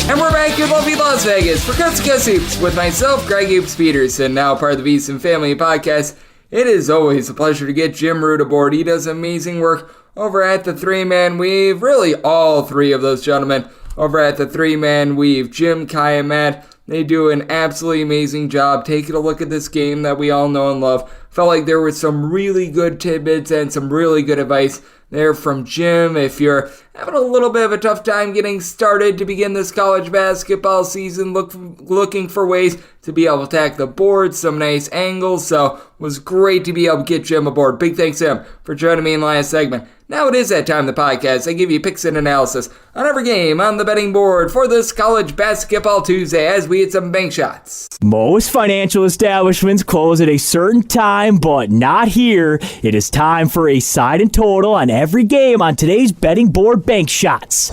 And we're back in lovely Las Vegas for Coast to Coast Hoops with myself, Greg Hoops Peterson, now part of the VC Family Podcast. It is always a pleasure to get Jim Root aboard. He does amazing work over at the three-man weave. Really, all three of those gentlemen over at the three-man weave. Jim, Kai, and Matt, they do an absolutely amazing job taking a look at this game that we all know and love. Felt like there was some really good tidbits and some really good advice there from Jim. If you're having a little bit of a tough time getting started to begin this college basketball season, looking for ways to be able to attack the board, some nice angles, so it was great to be able to get Jim aboard. Big thanks to him for joining me in the last segment. Now it is that time of the podcast. I give you picks and analysis on every game on the betting board for this College Basketball Tuesday as we hit some bank shots. Most financial establishments close at a certain time, but not here. It is time for a side and total on every game on today's betting board bank shots.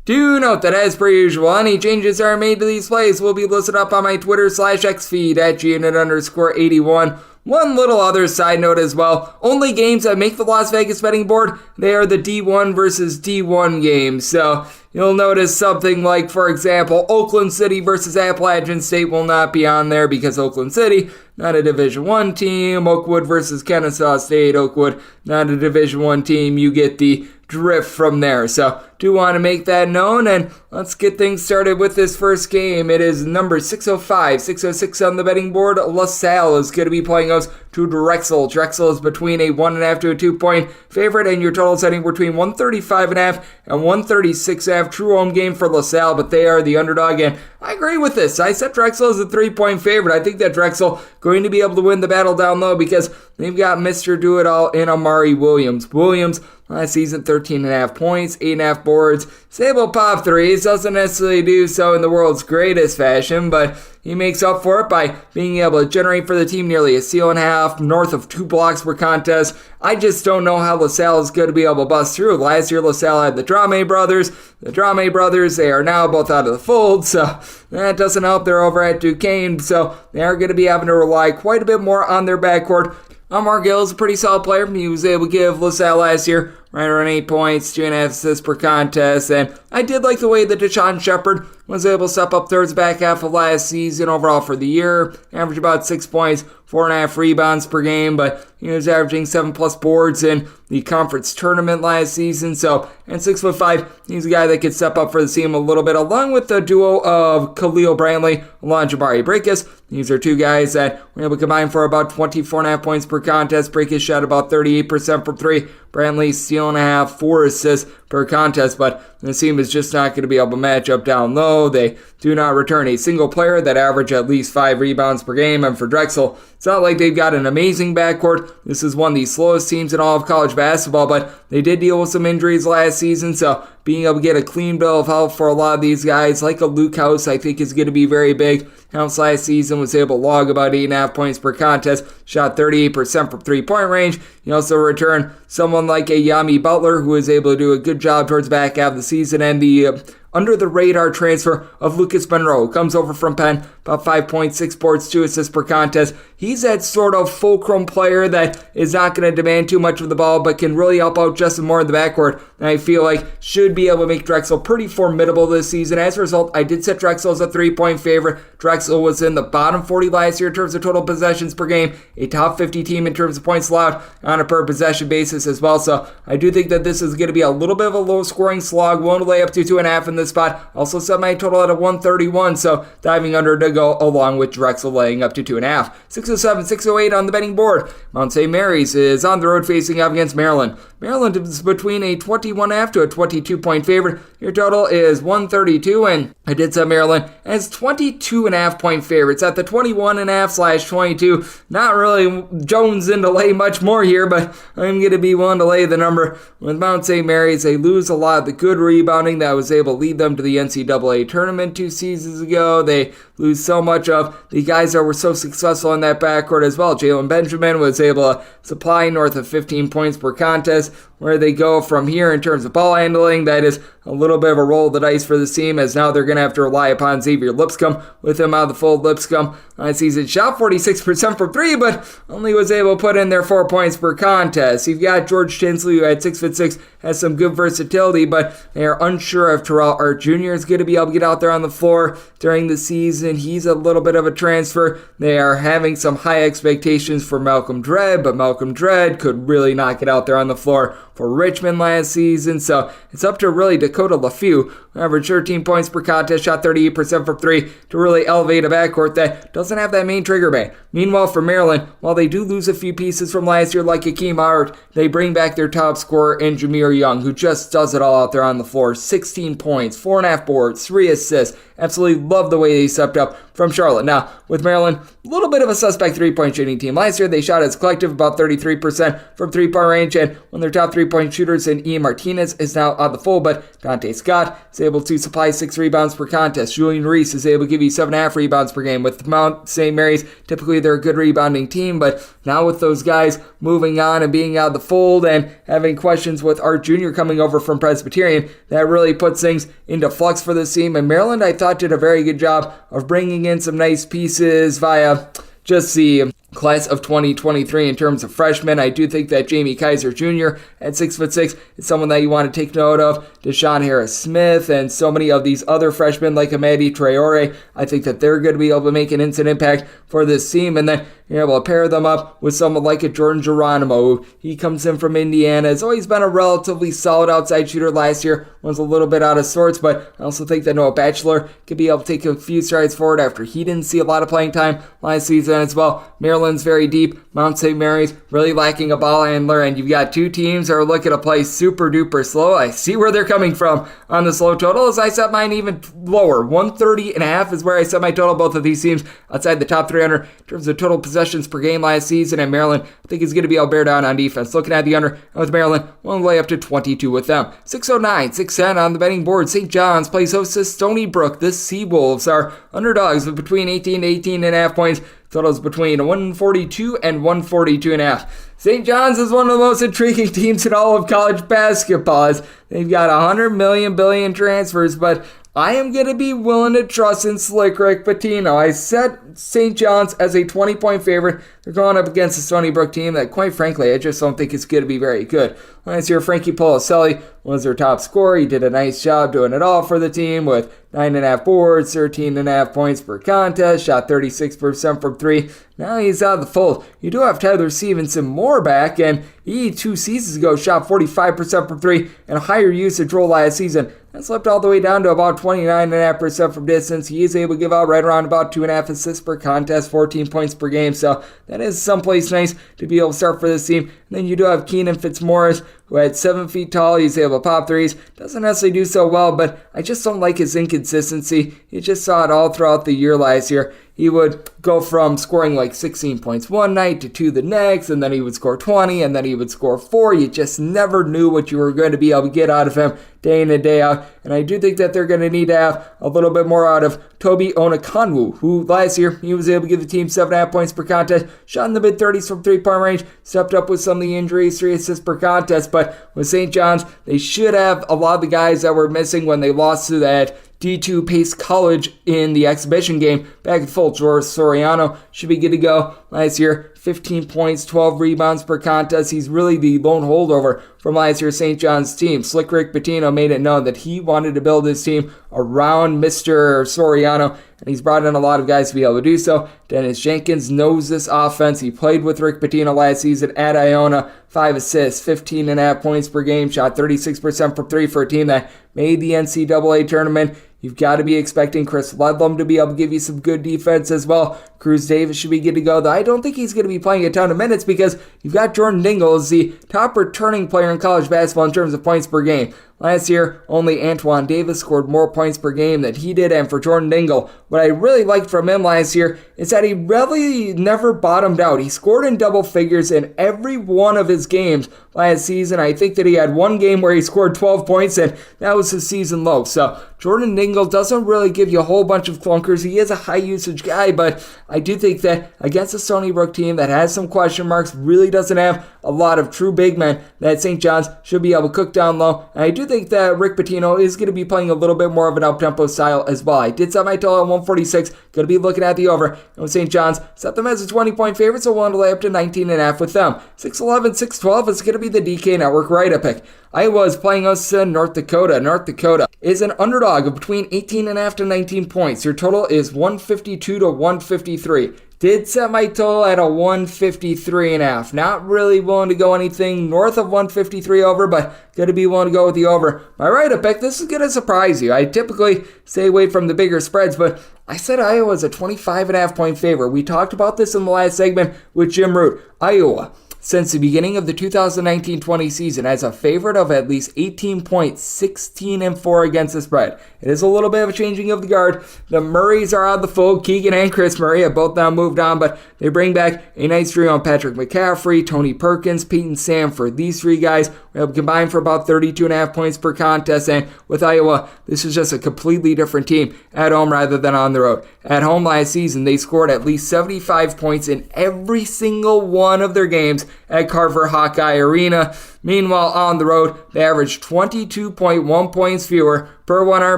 Do note that as per usual, any changes are made to these plays will be listed up on my Twitter/X feed at @GUnit_81. One little other side note as well, only games that make the Las Vegas betting board, they are the D1 versus D1 games. So you'll notice something like, for example, Oakland City versus Appalachian State will not be on there because Oakland City, not a Division I team. Oakwood versus Kennesaw State, Oakwood, not a Division I team. You get the drift from there. So do want to make that known, and let's get things started with this first game. It is number 605, 606 on the betting board. Salle is going to be playing us to Drexel. Drexel is between a 1.5 to a 2-point favorite, and your total setting between 135.5 and 136.5. True home game for LaSalle, but they are the underdog, and I agree with this. I set Drexel as a 3-point favorite. I think that Drexel going to be able to win the battle down low because they've got Mr. Do-It-All in Amari Williams. Williams, last season, 13.5 points, 8.5 boards. He's able to pop threes. Doesn't necessarily do so in the world's greatest fashion, but he makes up for it by being able to generate for the team nearly a steal and a half, north of 2 blocks per contest. I just don't know how LaSalle is going to be able to bust through. Last year, LaSalle had the Drame brothers. The Drame brothers, they are now both out of the fold, so that doesn't help. They're over at Duquesne, so they are going to be having to rely quite a bit more on their backcourt. Amar Gill is a pretty solid player. He was able to give LaSalle last year right around 8 points, 2.5 assists per contest, and I did like the way that Deshaun Shepard was able to step up towards the back half of last season overall for the year. Averaged about 6 points, 4.5 rebounds per game, but he was averaging 7+ boards in the conference tournament last season. So, and 6'5", he's a guy that could step up for the team a little bit, along with the duo of Khalil Brantley along Jabari Breakus. These are two guys that were able to combine for about 24.5 points per contest. Breakus shot about 38% from 3. Brantley steal and a half, 4 assists per contest, but the team is just not going to be able to match up down low. They do not return a single player that average at least 5 rebounds per game, and for Drexel, it's not like they've got an amazing backcourt. This is one of the slowest teams in all of college basketball, but they did deal with some injuries last season, so being able to get a clean bill of health for a lot of these guys, like a Luke House, I think is going to be very big. House last season was able to log about 8.5 points per contest, shot 38% from 3-point range. He also returned someone like a Yami Butler, who was able to do a good job towards the back half of the season, and the under-the-radar transfer of Lucas Monroe, who comes over from Penn, about 5.6 boards, 2 assists per contest. He's that sort of fulcrum player that is not going to demand too much of the ball, but can really help out Justin Moore in the backcourt, and I feel like should be able to make Drexel pretty formidable this season. As a result, I did set Drexel as a 3-point favorite. Drexel was in the bottom 40 last year in terms of total possessions per game, a top 50 team in terms of points allowed on a per possession basis as well, so I do think that this is going to be a little bit of a low-scoring slog. Willing to lay up to 2.5 in this spot. Also set my total at a 131, so diving under to go along with Drexel laying up to 2.5. 607, 608 on the betting board. Mount St. Mary's is on the road facing up against Maryland. Maryland is between a 21.5 to a 22-point favorite. Your total is 132, and I did set Maryland as 22.5-point favorites at the 21.5/22. Not really jonesing to lay much more here, but I'm going to be willing to lay the number. With Mount St. Mary's, they lose a lot of the good rebounding that was able to lead them to the NCAA tournament 2 seasons ago. They lose so much of the guys that were so successful in that backcourt as well. Jalen Benjamin was able to supply north of 15 points per contest. Where they go from here in terms of ball handling, that is a little bit of a roll of the dice for the team, as now they're going to have to rely upon Xavier Lipscomb. With him out of the fold, Lipscomb last season shot 46% from 3, but only was able to put in their 4 points per contest. You've got George Tinsley, who at 6'6", has some good versatility, but they are unsure if Terrell Art Jr. is going to be able to get out there on the floor during the season. He's a little bit of a transfer. They are having some high expectations for Malcolm Dredd, but Malcolm Dredd could really not get out there on the floor for Richmond last season. So it's up to really Dakota LaFew, who averaged 13 points per contest, shot 38% from three, to really elevate a backcourt that doesn't have that main trigger man. Meanwhile, for Maryland, while they do lose a few pieces from last year like Akeem Hart, they bring back their top scorer in Jameer Young, who just does it all out there on the floor. 16 points, 4.5 boards, 3 assists. Absolutely love the way they stepped up from Charlotte. Now, with Maryland, a little bit of a suspect three-point shooting team. Last year, they shot as a collective about 33% from three-point range, and one of their top three-point shooters in Ian Martinez is now on the full, but Dante Scott is able to supply 6 rebounds per contest. Julian Reese is able to give you 7.5 rebounds per game. With Mount St. Mary's, typically they're a good rebounding team, but now with those guys moving on and being out of the fold and having questions with Art Jr. coming over from Presbyterian, that really puts things into flux for this team. And Maryland, I thought, did a very good job of bringing in some nice pieces via just the class of 2023 in terms of freshmen. I do think that Jamie Kaiser Jr. at 6'6" is someone that you want to take note of. Deshaun Harris-Smith and so many of these other freshmen like Amadi Traore, I think that they're going to be able to make an instant impact for this team. And then you're able to pair them up with someone like a Jordan Geronimo. He comes in from Indiana. Has always been a relatively solid outside shooter. Last year was a little bit out of sorts, but I also think that Noah Batchelor could be able to take a few strides forward after he didn't see a lot of playing time last season as well. Maryland's very deep. Mount St. Mary's really lacking a ball handler, and you've got two teams that are looking to play super duper slow. I see where they're coming from on the slow total, as I set mine even lower. 130.5 is where I set my total. Both of these teams outside the top 300 in terms of total possessions per game last season, and Maryland I think is going to be able to bear down on defense. Looking at the under with Maryland, we'll lay up to 22 with them. 609, 610 on the betting board. St. John's plays host to Stony Brook. The Seawolves are underdogs with between 18 to 18.5 points. Totals between 142 and 142.5. St. John's is one of the most intriguing teams in all of college basketball. They've got 100 billion transfers, but I am going to be willing to trust in Slick Rick Pitino. I set St. John's as a 20-point favorite. They're going up against the Stony Brook team that, quite frankly, I just don't think is going to be very good. Last year, Frankie Policelli was their top scorer. He did a nice job doing it all for the team with 9.5 boards, 13.5 points per contest, shot 36% from three. Now he's out of the fold. You do have Tyler Stevenson Moore back, and he 2 seasons ago shot 45% from three and a higher usage role last season. That slipped all the way down to about 29.5% from distance. He is able to give out right around about 2.5 assists per contest, 14 points per game. So that is someplace nice to be able to start for this team. And then you do have Keenan Fitzmaurice, who at 7 feet tall, he's able to pop threes. Doesn't necessarily do so well, but I just don't like his inconsistency. You just saw it all throughout the year last year. He would go from scoring like 16 points one night to 2 the next, and then he would score 20, and then he would score 4. You just never knew what you were going to be able to get out of him day in and day out. And I do think that they're going to need to have a little bit more out of Toby Onakonwu, who last year he was able to give the team 7.5 points per contest, shot in the mid-30s from three-point range, stepped up with some of the injuries, 3 assists per contest. But with St. John's, they should have a lot of the guys that were missing when they lost to that D2 Pace College in the exhibition game back at full. George Soriano should be good to go. Last year, 15 points, 12 rebounds per contest. He's really the lone holdover from last year's St. John's team. Slick Rick Pitino made it known that he wanted to build his team around Mr. Soriano, and he's brought in a lot of guys to be able to do so. Dennis Jenkins knows this offense. He played with Rick Pitino last season at Iona. 5 assists, 15.5 points per game, shot 36% from three for a team that made the NCAA tournament. You've got to be expecting Chris Ledlum to be able to give you some good defense as well. Cruz Davis should be good to go, though I don't think he's going to be playing a ton of minutes because you've got Jordan Dingle as the top returning player in college basketball in terms of points per game. Last year, only Antoine Davis scored more points per game than he did, and for Jordan Dingle, what I really liked from him last year is that he really never bottomed out. He scored in double figures in every one of his games last season. I think that he had one game where he scored 12 points, and that was his season low. So Jordan Dingle doesn't really give you a whole bunch of clunkers. He is a high-usage guy, but I do think that against a Stony Brook team that has some question marks, really doesn't have a lot of true big men, that St. John's should be able to cook down low. And I do think that Rick Pitino is going to be playing a little bit more of an up-tempo style as well. I did set my total at 146, going to be looking at the over. And with St. John's, set them as a 20-point favorite, so we'll want to lay up to 19.5 with them. 6'11", 6'12 is going to be the DK Network write-up pick. Iowa is playing us in North Dakota. North Dakota is an underdog of between 18.5 to 19 points. Your total is 152 to 153. Did set my total at a 153.5. Not really willing to go anything north of 153 over, but going to be willing to go with the over. My right-up pick, this is going to surprise you. I typically stay away from the bigger spreads, but I said Iowa is a 25.5 point favorite. We talked about this in the last segment with Jim Root. Iowa, since the beginning of the 2019-20 season, as a favorite of at least 18 points, 16-4 against the spread. It is a little bit of a changing of the guard. The Murrays are out of the fold. Keegan and Chris Murray have both now moved on, but they bring back a nice trio on Patrick McCaffrey, Tony Perkins, Peyton Samford. These three guys will combine for about 32.5 points per contest, and with Iowa, this is just a completely different team at home rather than on the road. At home last season, they scored at least 75 points in every single one of their games at Carver Hawkeye Arena. Meanwhile, on the road, they averaged 22.1 points fewer per 100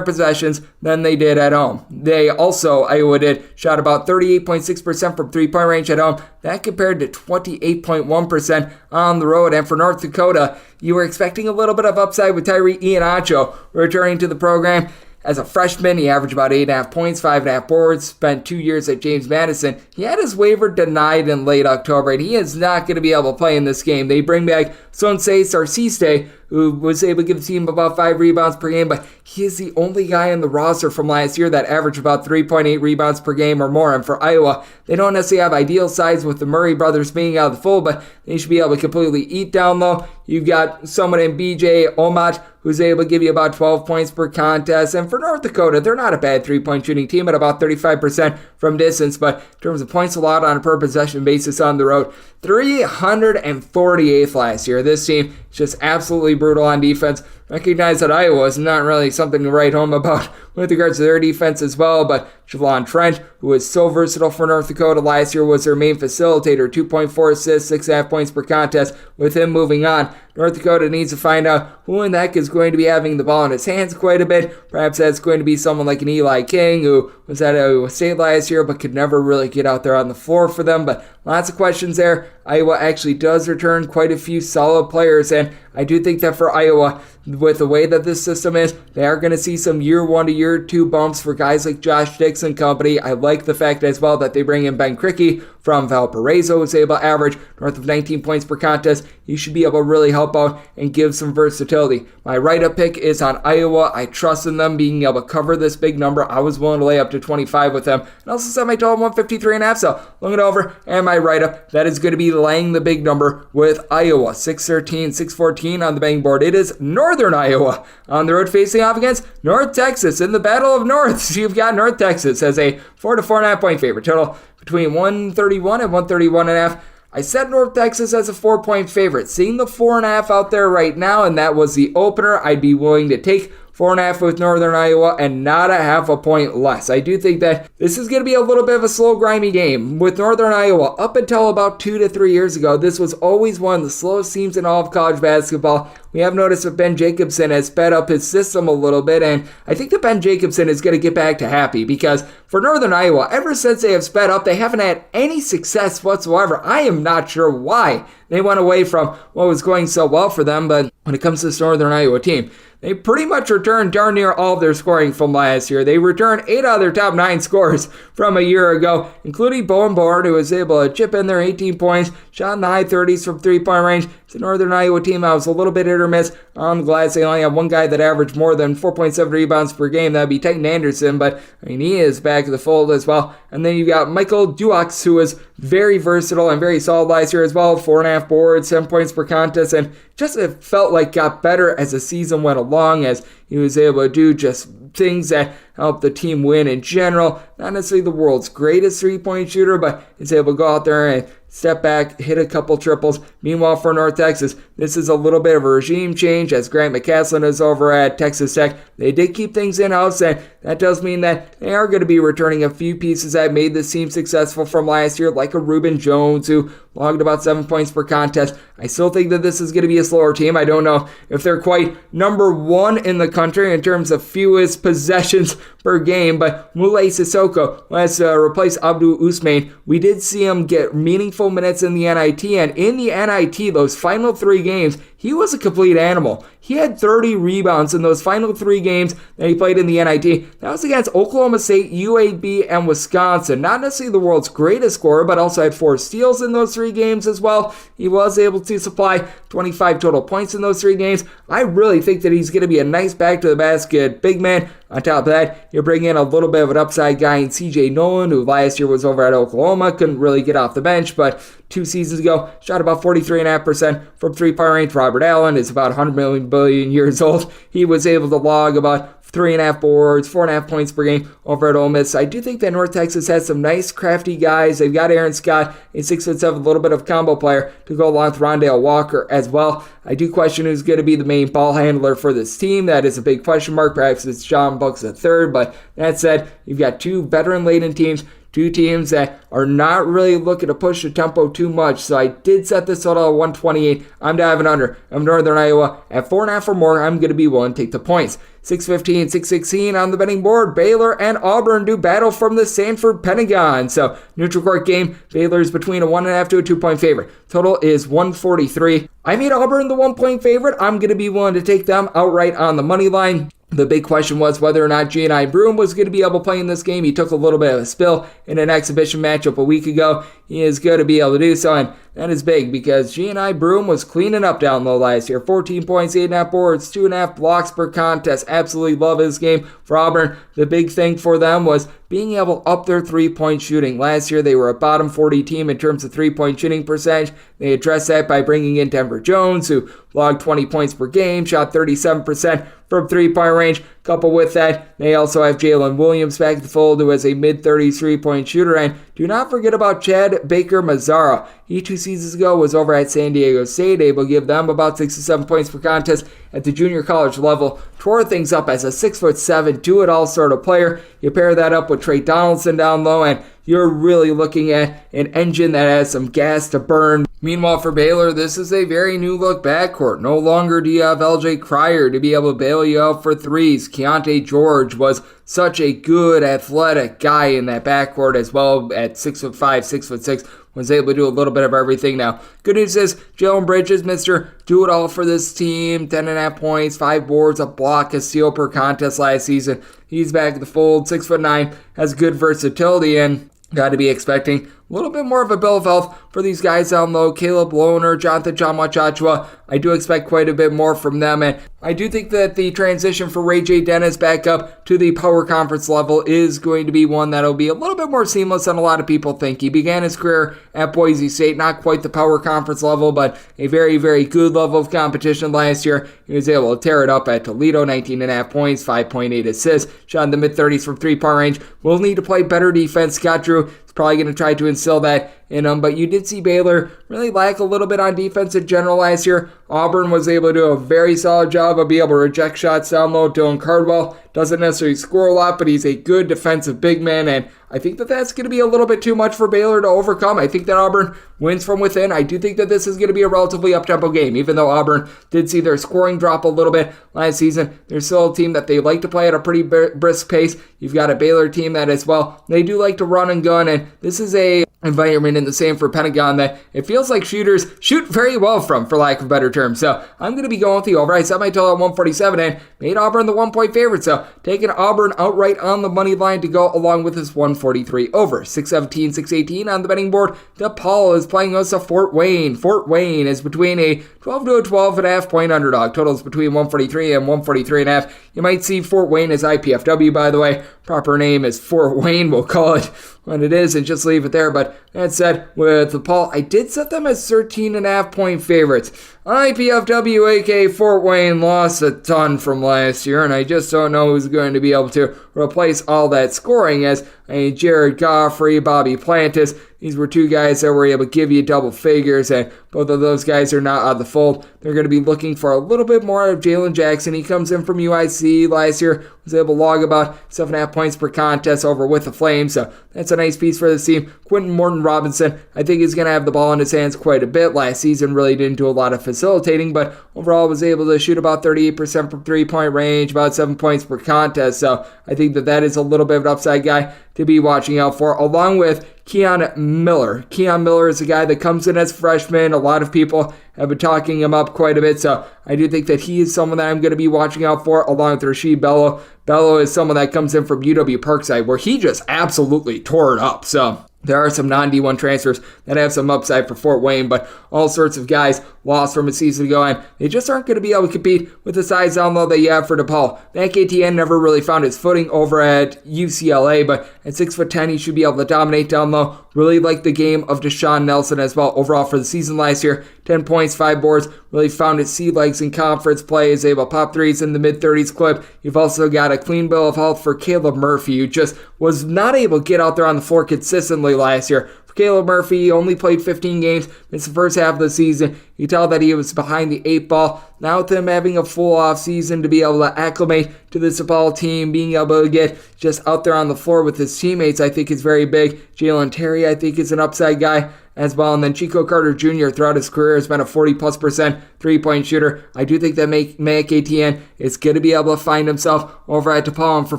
possessions than they did at home. They also, Iowa did, shot about 38.6% from three-point range at home. That compared to 28.1% on the road. And for North Dakota, you were expecting a little bit of upside with Tyree Iheanacho returning to the program. As a freshman, he averaged about 8.5 points, 5.5 boards, spent 2 years at James Madison. He had his waiver denied in late October, and he is not going to be able to play in this game. They bring back Sonsei Sarciste, who was able to give the team about 5 rebounds per game, but he is the only guy in the roster from last year that averaged about 3.8 rebounds per game or more. And for Iowa, they don't necessarily have ideal size with the Murray brothers being out of the fold, but they should be able to completely eat down low. You've got someone in BJ Omat who's able to give you about 12 points per contest. And for North Dakota, they're not a bad three-point shooting team at about 35% from distance, but in terms of points allowed on a per-possession basis on the road, 348th last year. This team is just absolutely brutal on defense. Recognize that Iowa is not really something to write home about with regards to their defense as well, but Javon Trent, who was so versatile for North Dakota last year, was their main facilitator, 2.4 assists, 6.5 points per contest. With him moving on, North Dakota needs to find out who in the heck is going to be having the ball in his hands quite a bit. Perhaps that's going to be someone like an Eli King, who was at Iowa State last year but could never really get out there on the floor for them. But lots of questions there. Iowa actually does return quite a few solid players, and I do think that for Iowa, with the way that this system is, they are going to see some year 1 to year 2 bumps for guys like Josh Dixon company. I like the fact as well that they bring in Ben Krikke from Valparaiso, who's able to average north of 19 points per contest. He should be able to really help out and give some versatility. My write-up pick is on Iowa. I trust in them being able to cover this big number. I was willing to lay up to 25 with them. And also set my total 153.5, so looking over. And my write-up, that is going to be laying the big number with Iowa. 613, 614 on the betting board. It is Northern Iowa on the road facing off against North Texas in the Battle of Norths. You've got North Texas as a 4 to 4.5 point favorite. Total between 131 and 131.5. I set North Texas as a 4-point favorite. Seeing the 4.5 out there right now, and that was the opener, I'd be willing to take 4.5 with Northern Iowa and not a half a point less. I do think that this is going to be a little bit of a slow, grimy game. With Northern Iowa, up until about 2 to 3 years ago, this was always one of the slowest teams in all of college basketball. We have noticed that Ben Jacobson has sped up his system a little bit, and I think that Ben Jacobson is going to get back to happy, because for Northern Iowa, ever since they have sped up, they haven't had any success whatsoever. I am not sure why they went away from what was going so well for them, but when it comes to this Northern Iowa team, they pretty much returned darn near all of their scoring from last year. They returned 8 out of their top 9 scores from a year ago, including Bowen Board, who was able to chip in their 18 points, shot in the high 30s from three-point range. It's a Northern Iowa team that was a little bit hit or miss on the glass. They only have one guy that averaged more than 4.7 rebounds per game. That would be Titan Anderson, but I mean, he is back in the fold as well. And then you got Michael Duax, who was very versatile and very solid last year as well. 4.5 boards, 7 points per contest, and just it felt like got better as the season went along, as he was able to do just things that help the team win in general. Not necessarily the world's greatest three-point shooter, but he's able to go out there and step back, hit a couple triples. Meanwhile, for North Texas, this is a little bit of a regime change as Grant McCaslin is over at Texas Tech. They did keep things in-house, and that does mean that they are going to be returning a few pieces that made this team successful from last year, like a Reuben Jones, who logged about 7 points per contest. I still think that this is going to be a slower team. I don't know if they're quite number 1 in the country in terms of fewest possessions per game, but Moulay Sissoko has replaced Abdul Usman. We did see him get meaningful minutes in the NIT, and in the NIT, those final 3 games, he was a complete animal. He had 30 rebounds in those final 3 games that he played in the NIT. That was against Oklahoma State, UAB, and Wisconsin. Not necessarily the world's greatest scorer, but also had 4 steals in those 3 games as well. He was able to supply 25 total points in those 3 games. I really think that he's going to be a nice back-to-the-basket big man. On top of that, you bring in a little bit of an upside guy in CJ Nolan, who last year was over at Oklahoma, couldn't really get off the bench, but 2 seasons ago, shot about 43.5% from 3-point range. Robert Allen is about 100 billion years old. He was able to log about 3.5 boards, 4.5 points per game over at Ole Miss. I do think that North Texas has some nice, crafty guys. They've got Aaron Scott, a 6'7", little bit of combo player to go along with Rondale Walker as well. I do question who's going to be the main ball handler for this team. That is a big question mark. Perhaps it's John Bucks III, but that said, you've got 2 veteran-laden teams, 2 teams that are not really looking to push the tempo too much. So I did set this total at 128. I'm diving under. I'm Northern Iowa at 4.5 or more. I'm going to be willing to take the points. 6:15, 6:16 on the betting board. Baylor and Auburn do battle from the Sanford Pentagon. So neutral court game. Baylor is between a 1.5 to a 2-point favorite. Total is 143. I made Auburn the 1-point favorite. I'm going to be willing to take them outright on the money line. The big question was whether or not Gianni Broome was going to be able to play in this game. He took a little bit of a spill in an exhibition matchup a week ago. He is going to be able to do so, and that is big because Gianni Broome was cleaning up down low last year. 14 points, 8.5 boards, 2.5 blocks per contest. Absolutely love his game. For Auburn, the big thing for them was being able to up their 3-point shooting. Last year, they were a bottom 40 team in terms of 3-point shooting percentage. They addressed that by bringing in Denver Jones, who logged 20 points per game, shot 37% from 3-point range. Coupled with that, they also have Jalen Williams back in the fold, who is a mid-30s 3-point shooter. And do not forget about Chad Baker-Mazara. He 2 seasons ago was over at San Diego State, able to give them about 6 to 7 points per contest at the junior college level. Tore things up as a 6'7", do-it-all sort of player. You pair that up with Trey Donaldson down low, and you're really looking at an engine that has some gas to burn. Meanwhile, for Baylor, this is a very new-look backcourt. No longer do you have LJ Cryer to be able to bail you out for threes. Keontae George was such a good athletic guy in that backcourt as well at 6'5", 6'6", was able to do a little bit of everything now. Good news is Jalen Bridges, Mr. Do-It-All for this team. 10.5 points, 5 boards, a block, a steal per contest last season. He's back in the fold, 6'9", has good versatility, and got to be expecting a little bit more of a bill of health for these guys down low. Caleb Lohner, Jonathan Chamachachua. I do expect quite a bit more from them, and I do think that the transition for Ray J. Dennis back up to the power conference level is going to be one that'll be a little bit more seamless than a lot of people think. He began his career at Boise State, not quite the power conference level, but a very, very good level of competition last year. He was able to tear it up at Toledo, 19.5 points, 5.8 assists, shot in the mid-30s from 3-point range. Will need to play better defense. Scott Drew is probably going to try to instill that in them, but you did see Baylor really lack a little bit on defense in general last year. Auburn was able to do a very solid job of being able to reject shots down low. Dylan Cardwell doesn't necessarily score a lot, but he's a good defensive big man, and I think that that's going to be a little bit too much for Baylor to overcome. I think that Auburn wins from within. I do think that this is going to be a relatively up-tempo game, even though Auburn did see their scoring drop a little bit last season. They're still a team that they like to play at a pretty brisk pace. You've got a Baylor team that as well, they do like to run and gun, and this is a environment in the Sanford Pentagon that it feels like shooters shoot very well from, for lack of a better term. So I'm going to be going with the over. I set my total at 147 and made Auburn the 1-point favorite. So taking Auburn outright on the money line to go along with this 143 over. 617, 618 on the betting board. DePaul is playing us a Fort Wayne. Fort Wayne is between a 12 to a 12.5 point underdog. Totals between 143 and 143.5. You might see Fort Wayne as IPFW, by the way. Proper name is Fort Wayne. We'll call it what it is and just leave it there. But that said, with DePaul, I did set them as 13.5 point favorites. IPFW, aka Fort Wayne, lost a ton from last year, and I just don't know who's going to be able to replace all that scoring as Jared Goffrey, Bobby Plantis. These were 2 guys that were able to give you double figures, and both of those guys are not on the fold. They're going to be looking for a little bit more of Jalen Jackson. He comes in from UIC last year, was able to log about 7.5 points per contest over with the Flames, so that's a nice piece for this team. Quentin Morton Robinson, I think he's going to have the ball in his hands quite a bit. Last season really didn't do a lot of facilitating, but overall was able to shoot about 38% from 3-point range, about 7 points per contest, so I think that is a little bit of an upside guy to be watching out for, along with Keon Miller. Keon Miller is a guy that comes in as a freshman. A lot of people have been talking him up quite a bit, so I do think that he is someone that I'm going to be watching out for, along with Rasheed Bello. Bello is someone that comes in from UW Parkside, where he just absolutely tore it up, so there are some non-D1 transfers that have some upside for Fort Wayne, but all sorts of guys lost from a season ago, and they just aren't going to be able to compete with the size down low that you have for DePaul. Mac Etienne never really found his footing over at UCLA, but at 6'10", he should be able to dominate down low. Really like the game of Deshaun Nelson as well overall for the season last year. 10 points, 5 boards, really found his sea legs in conference play, is able to pop threes in the mid-30s clip. You've also got a clean bill of health for Caleb Murphy, who just was not able to get out there on the floor consistently last year. For Caleb Murphy, he only played 15 games. It's the first half of the season. You tell that he was behind the 8 ball. Now with him having a full off season to be able to acclimate to the DePaul team, being able to get just out there on the floor with his teammates, I think is very big. Jalen Terry, I think, is an upside guy as well. And then Chico Carter Jr. throughout his career has been a 40+% three-point shooter. I do think that Mac Etienne is going to be able to find himself over at DePaul. And for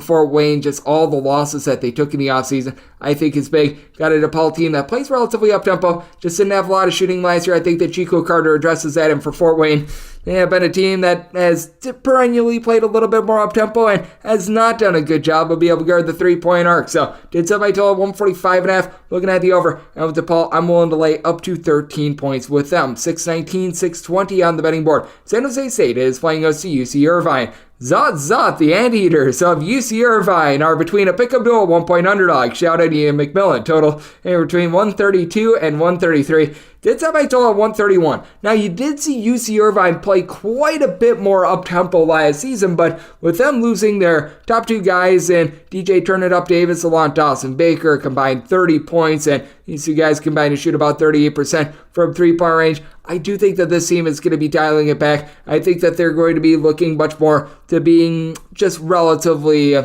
Fort Wayne, just all the losses that they took in the offseason, I think is big. Got a DePaul team that plays relatively up-tempo, just didn't have a lot of shooting last year. I think that Chico Carter addresses that. And for Fort Wayne, they have been a team that has perennially played a little bit more up-tempo and has not done a good job of being able to guard the three-point arc. So, did set my total 145.5. Looking at the over. And with DePaul, I'm willing to lay up to 13 points with them. 619, 620 on the betting board. San Jose State is playing us to UC Irvine. Zot, the Anteaters of UC Irvine are between a pick-up duel 1-point underdog. Shout out to Ian McMillan. Total between 132 and 133. Did set my total at 131. Now, you did see UC Irvine play quite a bit more up-tempo last season, but with them losing their top 2 guys in DJ Turn-It-Up Davis along Dawson Baker, combined 30 points, and these 2 guys combined to shoot about 38% from three-point range, I do think that this team is going to be dialing it back. I think that they're going to be looking much more to being just relatively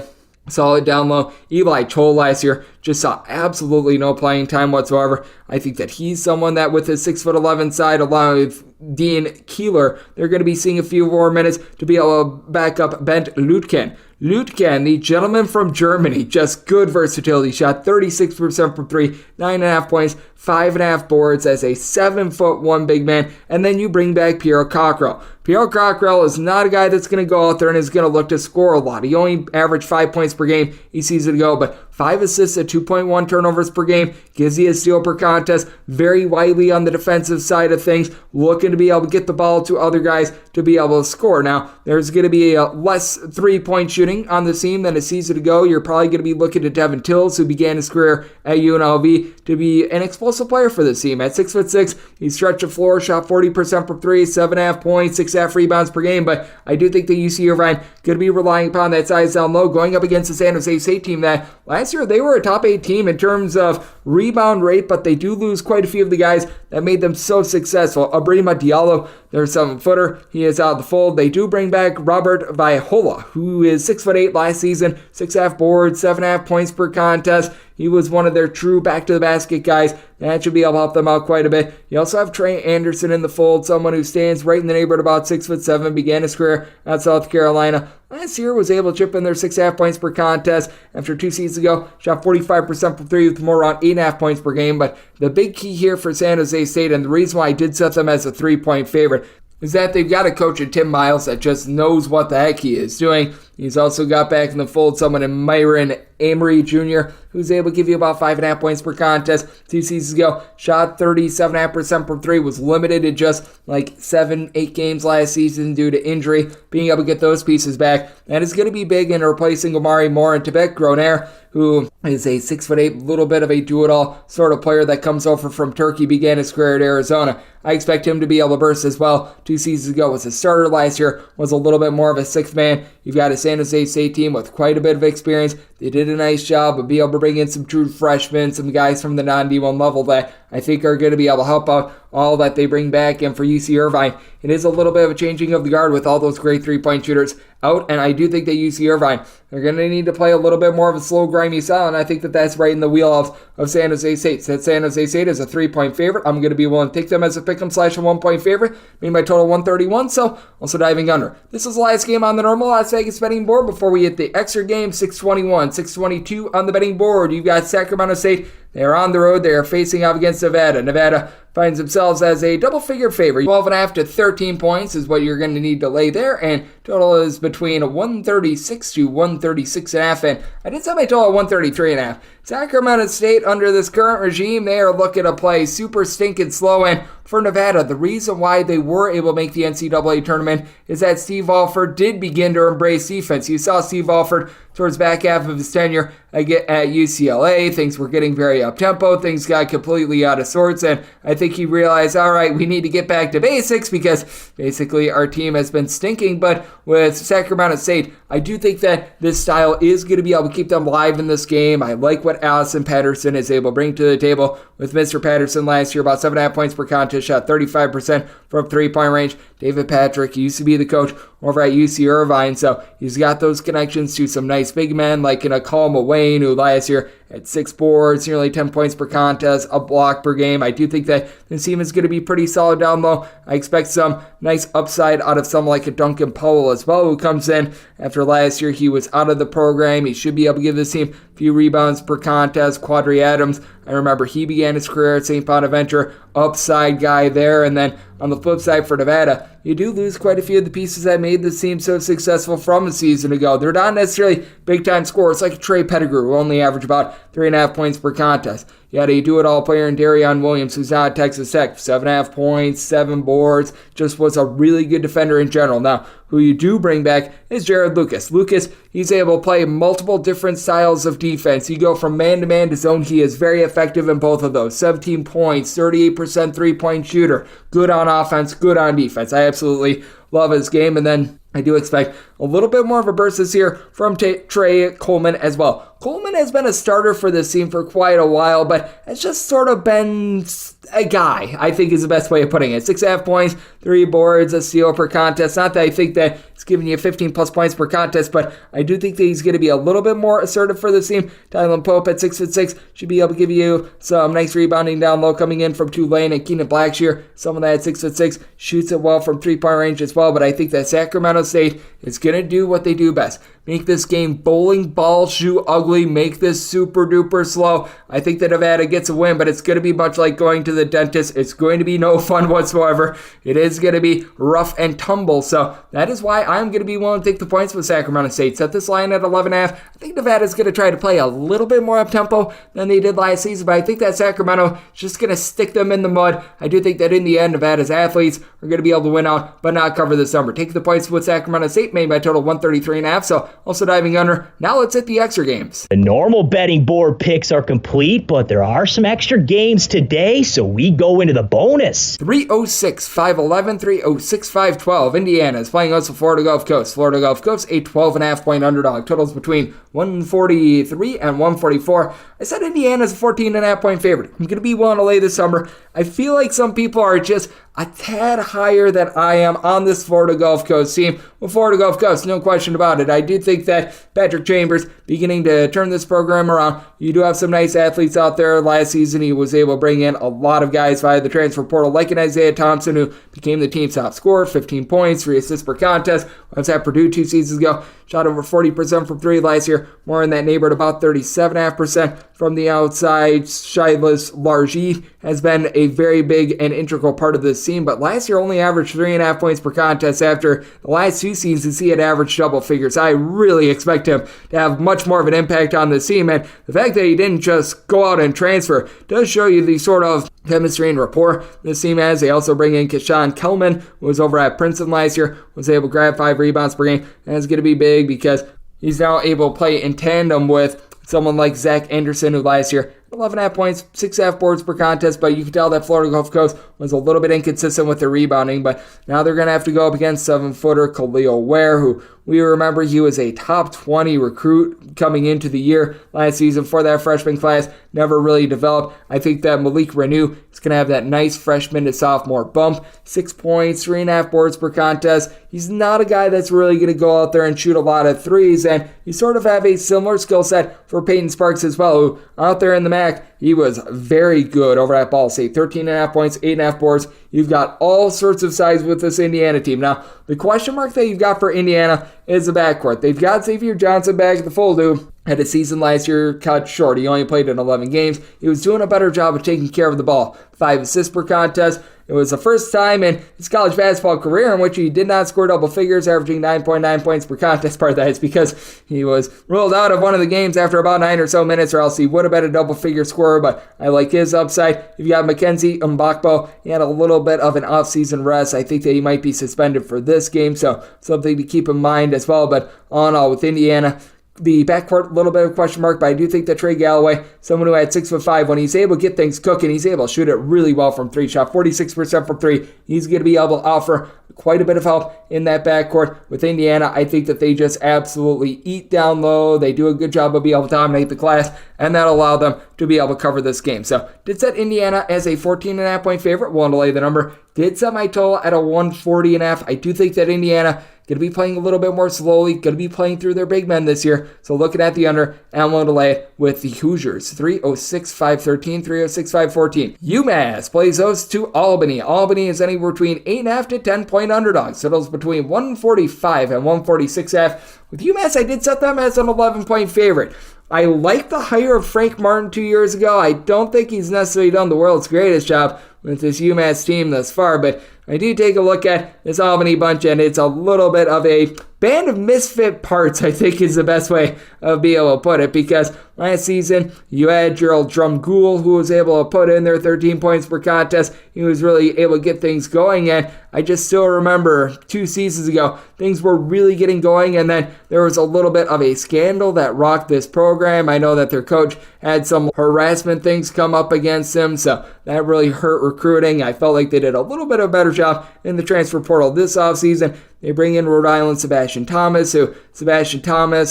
solid down low. Eli Chol last year just saw absolutely no playing time whatsoever. I think that he's someone that with his 6'11" side, along with Dean Keeler, they're going to be seeing a few more minutes to be able to back up Bent Lutken. Lutken, the gentleman from Germany, just good versatility. Shot 36% from 3, 9.5 points, 5.5 boards as a 7'1" big man. And then you bring back Piero Cockrell. Piero Cockrell is not a guy that's going to go out there and is going to look to score a lot. He only averaged 5 points per game each season ago, but 5 assists at 2.1 turnovers per game, gives you a steal per contest, very widely on the defensive side of things, looking to be able to get the ball to other guys to be able to score. Now, there's going to be a less three-point shooting on the team than a season ago. You're probably going to be looking at Devin Tills, who began his career at UNLV, to be an explosive player for this team. At 6'6", he stretched the floor, shot 40% from 3, 7.5 points, 6.5 rebounds per game, but I do think the UC Irvine going to be relying upon that size down low, going up against the San Jose State team that last year they were a top 8 team in terms of rebound rate, but they do lose quite a few of the guys that made them so successful. Abrima Diallo, their 7-footer, he is out of the fold. They do bring back Robert Viola, who is 6'8" last season, 6.5 boards, 7.5 points per contest. He was one of their true back-to-the-basket guys. That should be able to help them out quite a bit. You also have Trey Anderson in the fold, someone who stands right in the neighborhood about 6'7", began his career at South Carolina. Last year was able to chip in their 6.5 points per contest. After 2 seasons ago, shot 45% from 3 with more around 8.5 points per game. But the big key here for San Jose State, and the reason why I did set them as a 3-point favorite, is that they've got a coach in Tim Miles that just knows what the heck he is doing. He's also got back in the fold someone in Myron Amory Jr., who's able to give you about 5.5 points per contest. 2 seasons ago, shot 37.5% from 3, was limited to just like 7-8 games last season due to injury. Being able to get those pieces back, that is going to be big in replacing Omari Moore and Tibet Gronair, who is a 6'8", little bit of a do-it-all sort of player that comes over from Turkey, began his career at Arizona. I expect him to be able to burst as well. 2 seasons ago was a starter last year, was a little bit more of a sixth man. You've got a San Jose State team with quite a bit of experience. They did a nice job of being able to bring in some true freshmen, some guys from the non-D1 level that I think are going to be able to help out all that they bring back. And for UC Irvine, it is a little bit of a changing of the guard with all those great three-point shooters out, and I do think that UC Irvine, they're going to need to play a little bit more of a slow, grimy style, and I think that that's right in the wheelhouse of San Jose State. So San Jose State is a 3-point favorite. I'm going to be willing to take them as a pick'em / a 1-point favorite, meaning my total 131, so also diving under. This is the last game on the normal Las Vegas betting board before we hit the extra game, 621, 622 on the betting board. You've got Sacramento State. They are on the road. They are facing off against Nevada. Nevada finds themselves as a double-figure favorite. 12.5 to 13 points is what you're going to need to lay there, and total is between 136 to 136.5, and I did set my total at 133.5. Sacramento State, under this current regime, they are looking to play super stinking slow, and for Nevada, the reason why they were able to make the NCAA tournament is that Steve Alford did begin to embrace defense. You saw Steve Alford towards back half of his tenure at UCLA. Things were getting very up-tempo. Things got completely out of sorts, and I think he realized, all right, we need to get back to basics because basically our team has been stinking. But with Sacramento State, I do think that this style is going to be able to keep them live in this game. I like what Allison Patterson is able to bring to the table. With Mr. Patterson last year, about 7.5 points per contest, shot 35% from three-point range. David Patrick used to be the coach over at UC Irvine, so he's got those connections to some nice big men like Moyne, who last year had 6 boards, nearly 10 points per contest, a block per game. I do think that this team is going to be pretty solid down low. I expect some nice upside out of someone like a Duncan Powell as well, who comes in after last year. He was out of the program. He should be able to give this team a few rebounds per contest. Quadri Adams, I remember he began his career at St. Bonaventure, upside guy there. And then on the flip side for Nevada, you do lose quite a few of the pieces that made this team so successful from a season ago. They're not necessarily big-time scorers like Trey Pettigrew, who only averaged about 3.5 points per contest. You had a do-it-all player in Darion Williams, who's now at Texas Tech, 7.5 points, 7 boards, just was a really good defender in general. Now, who you do bring back is Jared Lucas. Lucas, he's able to play multiple different styles of defense. You go from man-to-man to zone. He is very effective in both of those. 17 points, 38% three-point shooter. Good on offense, good on defense. I absolutely love his game. And then I do expect a little bit more of a burst this year from Trey Coleman as well. Coleman has been a starter for this team for quite a while, but has just sort of been a guy, I think is the best way of putting it. 6.5 points, 3 boards, a steal per contest. Not that I think that it's giving you 15 plus points per contest, but I do think that he's going to be a little bit more assertive for this team. Tylen Pope at 6'6" should be able to give you some nice rebounding down low coming in from Tulane, and Keenan Blackshear, someone that at 6'6" shoots it well from three-point range as well. But I think that Sacramento State is going to do what they do best. Make this game bowling ball shoe ugly. Make this super duper slow. I think that Nevada gets a win, but it's going to be much like going to the dentist. It's going to be no fun whatsoever. It is going to be rough and tumble. So that is why I'm going to be willing to take the points with Sacramento State. Set this line at 11.5. I think Nevada's going to try to play a little bit more up-tempo than they did last season, but I think that Sacramento is just going to stick them in the mud. I do think that in the end, Nevada's athletes are going to be able to win out, but not cover this number. Take the points with Sacramento State, made by total 133.5. So also diving under. Now let's hit the extra games. The normal betting board picks are complete, but there are some extra games today, so we go into the bonus. 306, 511, 306, 512. Indiana is playing us the Florida Gulf Coast. Florida Gulf Coast, a 12.5 point underdog. Totals between 143 and 144. I said Indiana's a 14.5 point favorite. I'm going to be willing to lay this number. I feel like some people are just a tad higher than I am on this Florida Gulf Coast team. Well, Florida Gulf Coast, no question about it. I do think that Patrick Chambers beginning to turn this program around. You do have some nice athletes out there. Last season, he was able to bring in a lot of guys via the transfer portal, like an Isaiah Thompson, who became the team's top scorer, 15 points, 3 assists per contest. I was at Purdue 2 seasons ago. Shot over 40% from 3 last year. More in that neighborhood, about 37.5% from the outside. Shilas Largey has been a very big and integral part of this team, but last year only averaged 3.5 points per contest. After the last 2 seasons, he had averaged double figures. I really expect him to have much more of an impact on this team, and the fact that he didn't just go out and transfer does show you the sort of chemistry and rapport this team has. They also bring in Keshawn Kellman, who was over at Princeton last year, was able to grab 5 rebounds per game, and it's going to be big because he's now able to play in tandem with someone like Zach Anderson, who last year 11.5 points, 6.5 boards per contest, but you can tell that Florida Gulf Coast was a little bit inconsistent with their rebounding, but now they're going to have to go up against 7-footer Khalil Ware, who we remember he was a top 20 recruit coming into the year last season for that freshman class, never really developed. I think that Malik Renew is going to have that nice freshman to sophomore bump, 6 points, 3.5 boards per contest. He's not a guy that's really going to go out there and shoot a lot of threes, and you sort of have a similar skill set for Peyton Sparks as well, who out there in the MAC, he was very good over at Ball State. 13.5 points, 8.5 boards. You've got all sorts of size with this Indiana team. Now, the question mark that you've got for Indiana is the backcourt. They've got Xavier Johnson back at the fold, who had a season last year cut short. He only played in 11 games. He was doing a better job of taking care of the ball. 5 assists per contest. It was the first time in his college basketball career in which he did not score double figures, averaging 9.9 points per contest. Part of that is because he was ruled out of one of the games after about 9 or so minutes, or else he would have been a double-figure scorer, but I like his upside. If you got Mackenzie Mbakpo, he had a little bit of an off-season rest. I think that he might be suspended for this game, so something to keep in mind as well. But all in all, with Indiana, the backcourt, a little bit of a question mark, but I do think that Trey Galloway, someone who had 6'5", when he's able to get things cooking, he's able to shoot it really well from three. Shot 46% from three. He's going to be able to offer quite a bit of help in that backcourt. With Indiana, I think that they just absolutely eat down low. They do a good job of being able to dominate the glass, and that'll allow them to be able to cover this game. So, did set Indiana as a 14.5 point favorite. Willing to lay the number. Did set my total at a 140.5. I do think that Indiana going to be playing a little bit more slowly, going to be playing through their big men this year. So looking at the under, and I'm willing to lay it with the Hoosiers. 306-513, 306-514. UMass plays host to Albany. Albany is anywhere between 8.5 to 10-point underdogs. Totals between 145 and 146.5. With UMass, I did set them as an 11-point favorite. I like the hire of Frank Martin 2 years ago. I don't think he's necessarily done the world's greatest job with this UMass team thus far, but I do take a look at this Albany bunch, and it's a little bit of a band of misfit parts, I think is the best way of being able to put it, because last season you had Gerald Drumgoole, who was able to put in their 13 points per contest. He was really able to get things going, and I just still remember 2 seasons ago, things were really getting going, and then there was a little bit of a scandal that rocked this program. I know that their coach had some harassment things come up against him, so that really hurt recruiting. I felt like they did a little bit of a better job in the transfer portal this offseason. They bring in Rhode Island Sebastian Thomas,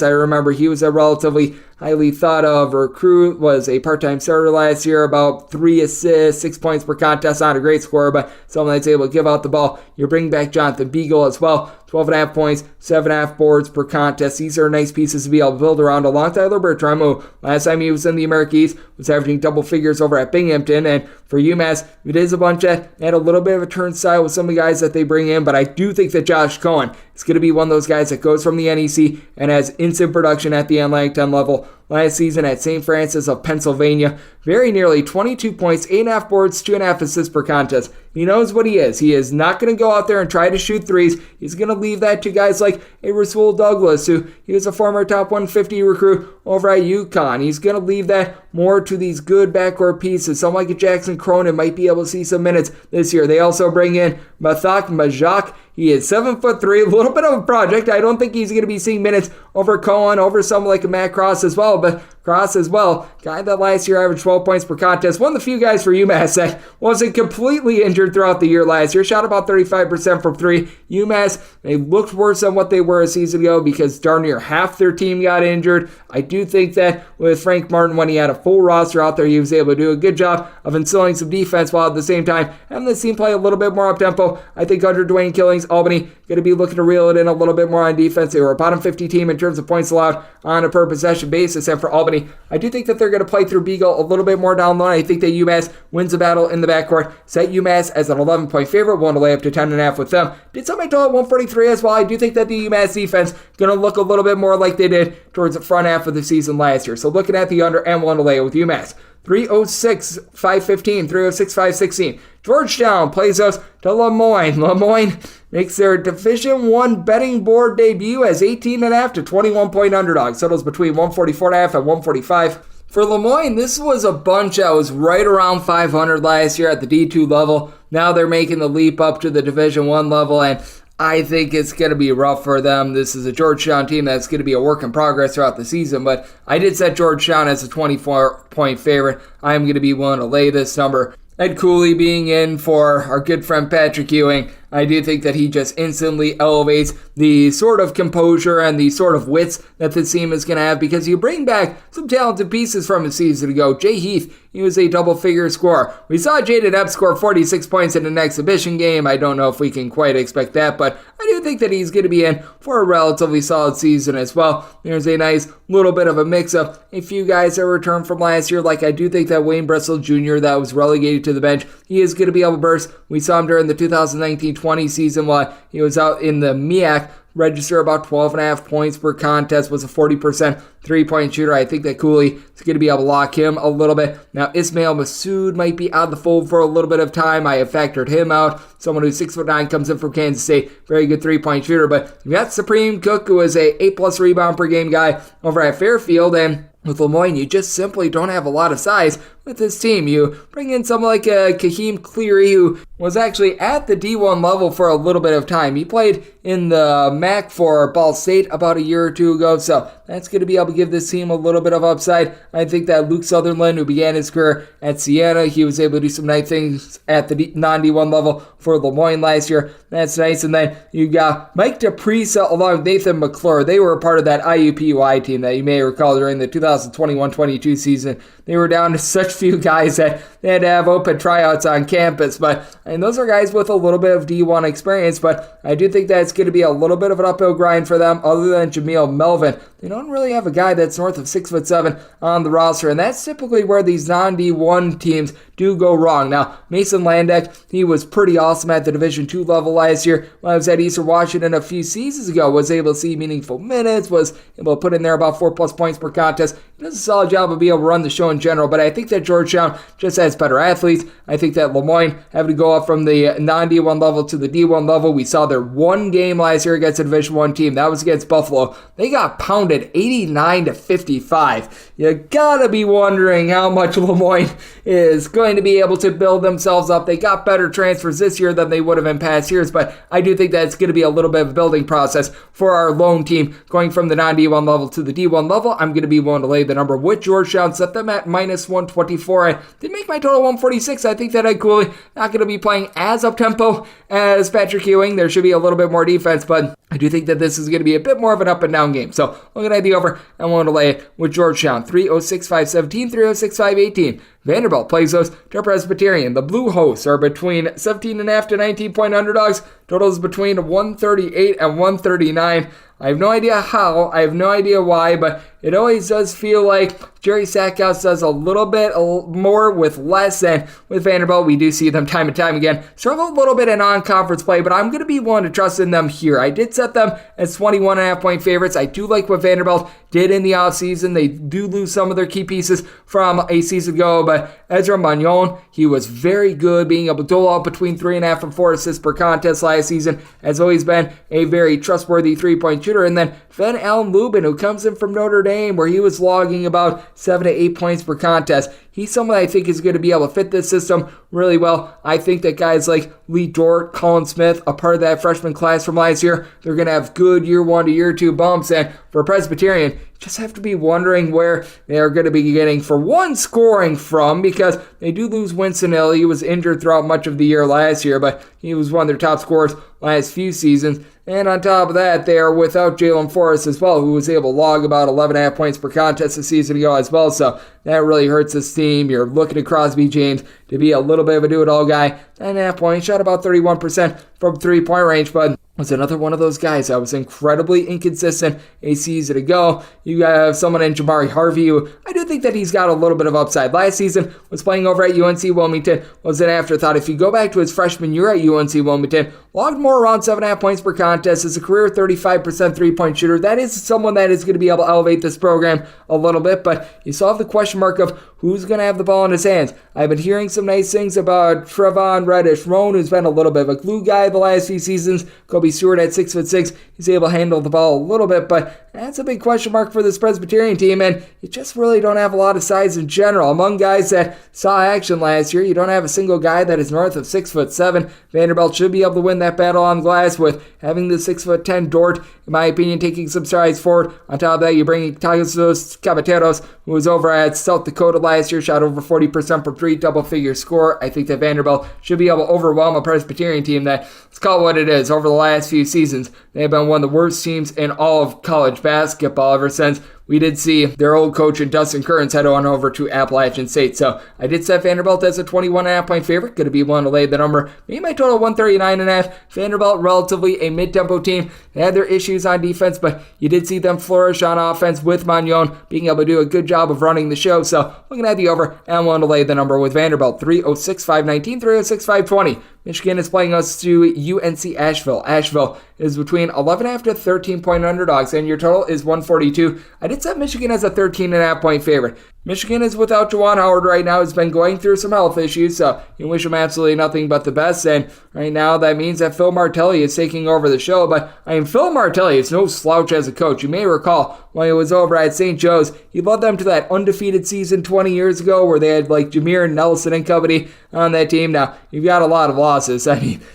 I remember he was a relatively highly thought of recruit, was a part-time starter last year, about 3 assists, 6 points per contest, not a great scorer, but someone that's able to give out the ball. You bring back Jonathan Beagle as well, 12.5 points, 7.5 boards per contest. These are nice pieces to be able to build around, along Tyler Bertram, who last time he was in the American East was averaging double figures over at Binghamton. And for UMass, it is a bunch that had a little bit of a turnstile with some of the guys that they bring in, but I do think that Josh Cohen is going to be one of those guys that goes from the NEC and has instant production at the Atlantic 10 level. Last season at St. Francis of Pennsylvania, very nearly 22 points, 8.5 boards, 2.5 assists per contest. He knows what he is. He is not going to go out there and try to shoot threes. He's going to leave that to guys like a Rasul Douglas, who he was a former top 150 recruit over at UConn. He's going to leave that more to these good backcourt pieces. Someone like Jackson Cronin might be able to see some minutes this year. They also bring in Mathak Majak. He is 7'3", a little bit of a project. I don't think he's going to be seeing minutes over Cohen, over someone like a Matt Cross as well, but Cross as well, guy that last year averaged 12 points per contest, one of the few guys for UMass that wasn't completely injured throughout the year last year, shot about 35% from three. UMass, they looked worse than what they were a season ago because darn near half their team got injured. I do think that with Frank Martin, when he had a full roster out there, he was able to do a good job of instilling some defense while at the same time having the team play a little bit more up-tempo. I think under Dwayne Killings, Albany going to be looking to reel it in a little bit more on defense. They were a bottom 50 team in terms of points allowed on a per possession basis, and for Albany, I do think that they're going to play through Beagle a little bit more down low. I think that UMass wins the battle in the backcourt. Set UMass as an 11-point favorite, willing to lay up to 10.5 with them. Did somebody total at 143 as well. I do think that the UMass defense going to look a little bit more like they did towards the front half of the season last year. So looking at the under and willing to lay with UMass. 306-515, 306-516. Georgetown plays us to Lemoyne. Lemoyne makes their Division I betting board debut as 18.5 to 21-point underdogs. Totals between 144.5 and 145. For Lemoyne, this was a bunch that was right around 500 last year at the D2 level. Now they're making the leap up to the Division I level, and I think it's going to be rough for them. This is a Georgetown team that's going to be a work in progress throughout the season, but I did set Georgetown as a 24-point favorite. I'm going to be willing to lay this number. Ed Cooley being in for our good friend Patrick Ewing, I do think that he just instantly elevates the sort of composure and the sort of wits that the team is going to have, because you bring back some talented pieces from a season ago. Jay Heath, he was a double-figure scorer. We saw Jaden Epps score 46 points in an exhibition game. I don't know if we can quite expect that, but I do think that he's going to be in for a relatively solid season as well. There's a nice little bit of a mix-up. A few guys that returned from last year, like I do think that Wayne Bristol Jr. that was relegated to the bench, he is going to be able to burst. We saw him during the 2019-20 season while he was out in the MEAC register about 12.5 points per contest, was a 40% three-point shooter. I think that Cooley is going to be able to lock him a little bit. Now, Ismail Massoud might be out of the fold for a little bit of time. I have factored him out. Someone who's 6'9", comes in from Kansas State. Very good three-point shooter. But you got Supreme Cook, who is a 8+ rebound per game guy over at Fairfield. And with Moyne, you just simply don't have a lot of size with this team. You bring in someone like Kaheem Cleary, who was actually at the D1 level for a little bit of time. He played in the MAC for Ball State about a year or two ago, so that's going to be able to give this team a little bit of upside. I think that Luke Sutherland, who began his career at Siena, he was able to do some nice things at the non-D1 level for Moyne last year. That's nice. And then you got Mike DePrisa along with Nathan McClure. They were a part of that IUPUI team that you may recall during the 2021-22 season. They were down to such few guys that they had to have open tryouts on campus. And those are guys with a little bit of D1 experience, but I do think that it's going to be a little bit of an uphill grind for them other than Jameel Melvin. They don't really have a guy that's north of 6'7" on the roster, and that's typically where these non-D1 teams do go wrong. Now, Mason Landeck, he was pretty awesome at the Division II level last year. When I was at Eastern Washington a few seasons ago, was able to see meaningful minutes, was able to put in there about 4+ points per contest. He does a solid job of being able to run the show in general, but I think that Georgetown just has better athletes. I think that Moyne having to go up from the non-D1 level to the D1 level. We saw their one game last year against a Division I team. That was against Buffalo. They got pounded 89-55. You gotta be wondering how much Moyne is going to be able to build themselves up. They got better transfers this year than they would have in past years, but I do think that it's going to be a little bit of a building process for our lone team going from the non-D1 level to the D1 level. I'm going to be willing to lay the number with Georgetown, set them at -124. I did make my total 146. I think that Ed Cooley not going to be playing as up-tempo as Patrick Ewing. There should be a little bit more defense, but I do think that this is going to be a bit more of an up-and-down game. So looking at the over, I want to lay it with Georgetown. 306-517, 306-518. Vanderbilt plays host to Presbyterian. The Blue Hosts are between 17.5 to 19-point underdogs. Totals between 138 and 139. I have no idea how, I have no idea why, but it always does feel like Jerry Stackhouse does a little bit more with less, and with Vanderbilt, we do see them time and time again struggle a little bit in non-conference play, but I'm going to be willing to trust in them here. I did set them as 21.5-point favorites. I do like what Vanderbilt did in the offseason. They do lose some of their key pieces from a season ago, but Ezra Magnon, he was very good, being able to dole out between 3.5 and 4 assists per contest last season, has always been a very trustworthy three-point shooter. And then Van Allen Lubin, who comes in from Notre Dame, where he was logging about 7 to 8 points per contest. He's someone I think is going to be able to fit this system really well. I think that guys like Lee Dort, Colin Smith, a part of that freshman class from last year, they're going to have good year 1 to year 2 bumps. And for Presbyterian, you just have to be wondering where they are going to be getting, for one, scoring from, because they do lose Winston Hill. He was injured throughout much of the year last year, but he was one of their top scorers last few seasons. And on top of that, they are without Jalen Forrest as well, who was able to log about 11.5 points per contest a season ago as well. So that really hurts this team. You're looking at Crosby James to be a little bit of a do-it-all guy. 9.5 points, shot about 31% from three-point range, but was another one of those guys that was incredibly inconsistent a season ago. You have someone in Jamari Harvey, who I do think that he's got a little bit of upside. Last season was playing over at UNC Wilmington, was an afterthought. If you go back to his freshman year at UNC Wilmington, logged more around 7.5 points per contest, as a career 35% three-point shooter. That is someone that is going to be able to elevate this program a little bit, but you still have the question mark of who's going to have the ball in his hands. I've been hearing some nice things about Trevon Reddish-Roan, who's been a little bit of a glue guy the last few seasons. Kobe Stewart at 6'6", he's able to handle the ball a little bit, but that's a big question mark for this Presbyterian team, and you just really don't have a lot of size in general. Among guys that saw action last year, you don't have a single guy that is north of 6'7". Vanderbilt should be able to win that battle on glass with having the 6'10" Dort, in my opinion, taking some strides forward. On top of that, you bring Tasos Cabateros, who was over at South Dakota last year, shot over 40% from three, double-figure score. I think that Vanderbilt should be able to overwhelm a Presbyterian team that, let's call it what it is, over the last few seasons, they have been one of the worst teams in all of college basketball ever since we did see their old coach in Dustin Kearns head on over to Appalachian State. So I did set Vanderbilt as a 21.5-point favorite. Going to be one to lay the number. Maybe my total 139.5. Vanderbilt, relatively a mid-tempo team. They had their issues on defense, but you did see them flourish on offense with Magnon being able to do a good job of running the show. So looking at the over and one to lay the number with Vanderbilt. 306-519, 306-520. Michigan is playing us to UNC Asheville. Asheville is between 11.5 to 13-point underdogs, and your total is 142. I did set Michigan as a 13.5-point favorite. Michigan is without Juwan Howard right now. He's been going through some health issues, so you wish him absolutely nothing but the best. And right now, that means that Phil Martelli is taking over the show. But Phil Martelli is no slouch as a coach. You may recall when he was over at St. Joe's, he led them to that undefeated season 20 years ago where they had like Jameer Nelson and company on that team. Now, you've got a lot of losses.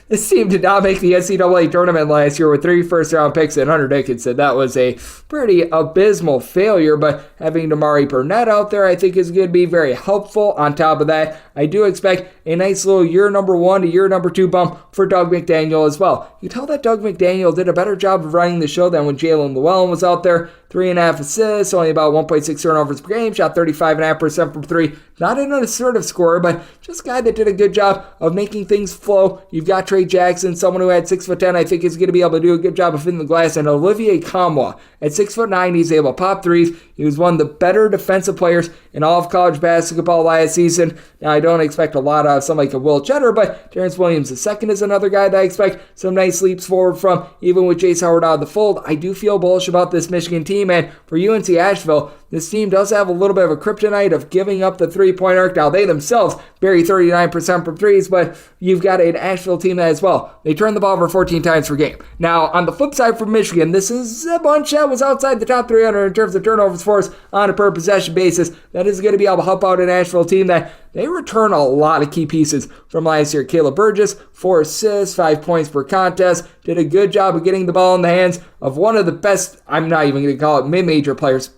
This team did not make the NCAA tournament last year with 3 first-round picks and Hunter Dickinson. That was a pretty abysmal failure, but having Damari Burnett out there, I think is going to be very helpful. On top of that, I do expect a nice little year number 1 to year number 2 bump for Doug McDaniel as well. You tell that Doug McDaniel did a better job of running the show than when Jalen Llewellyn was out there. 3.5 assists, only about 1.6 turnovers per game, shot 35.5% from 3. Not an assertive scorer, but just a guy that did a good job of making things flow. You've got Trey Jackson, someone who had 6'10", I think is going to be able to do a good job of hitting the glass, and Olivier Kamwa at 6'9", he's able to pop threes. He was one of the better defensive players in all of college basketball last season. Now, I don't expect a lot out of somebody like a Will Cheddar, but Terrence Williams II is another guy that I expect some nice leaps forward from, even with Jace Howard out of the fold. I do feel bullish about this Michigan team, and for UNC Asheville, this team does have a little bit of a kryptonite of giving up the three-point arc. Now, they themselves bury 39% from threes, but you've got an Asheville team that as well. They turn the ball over 14 times per game. Now, on the flip side for Michigan, this is a bunch that was outside the top 300 in terms of turnovers for us on a per-possession basis. That is going to be able to help out an Asheville team that they return a lot of key pieces from last year. Caleb Burgess, 4 assists, 5 points per contest, did a good job of getting the ball in the hands of one of the best, I'm not even going to call it mid-major players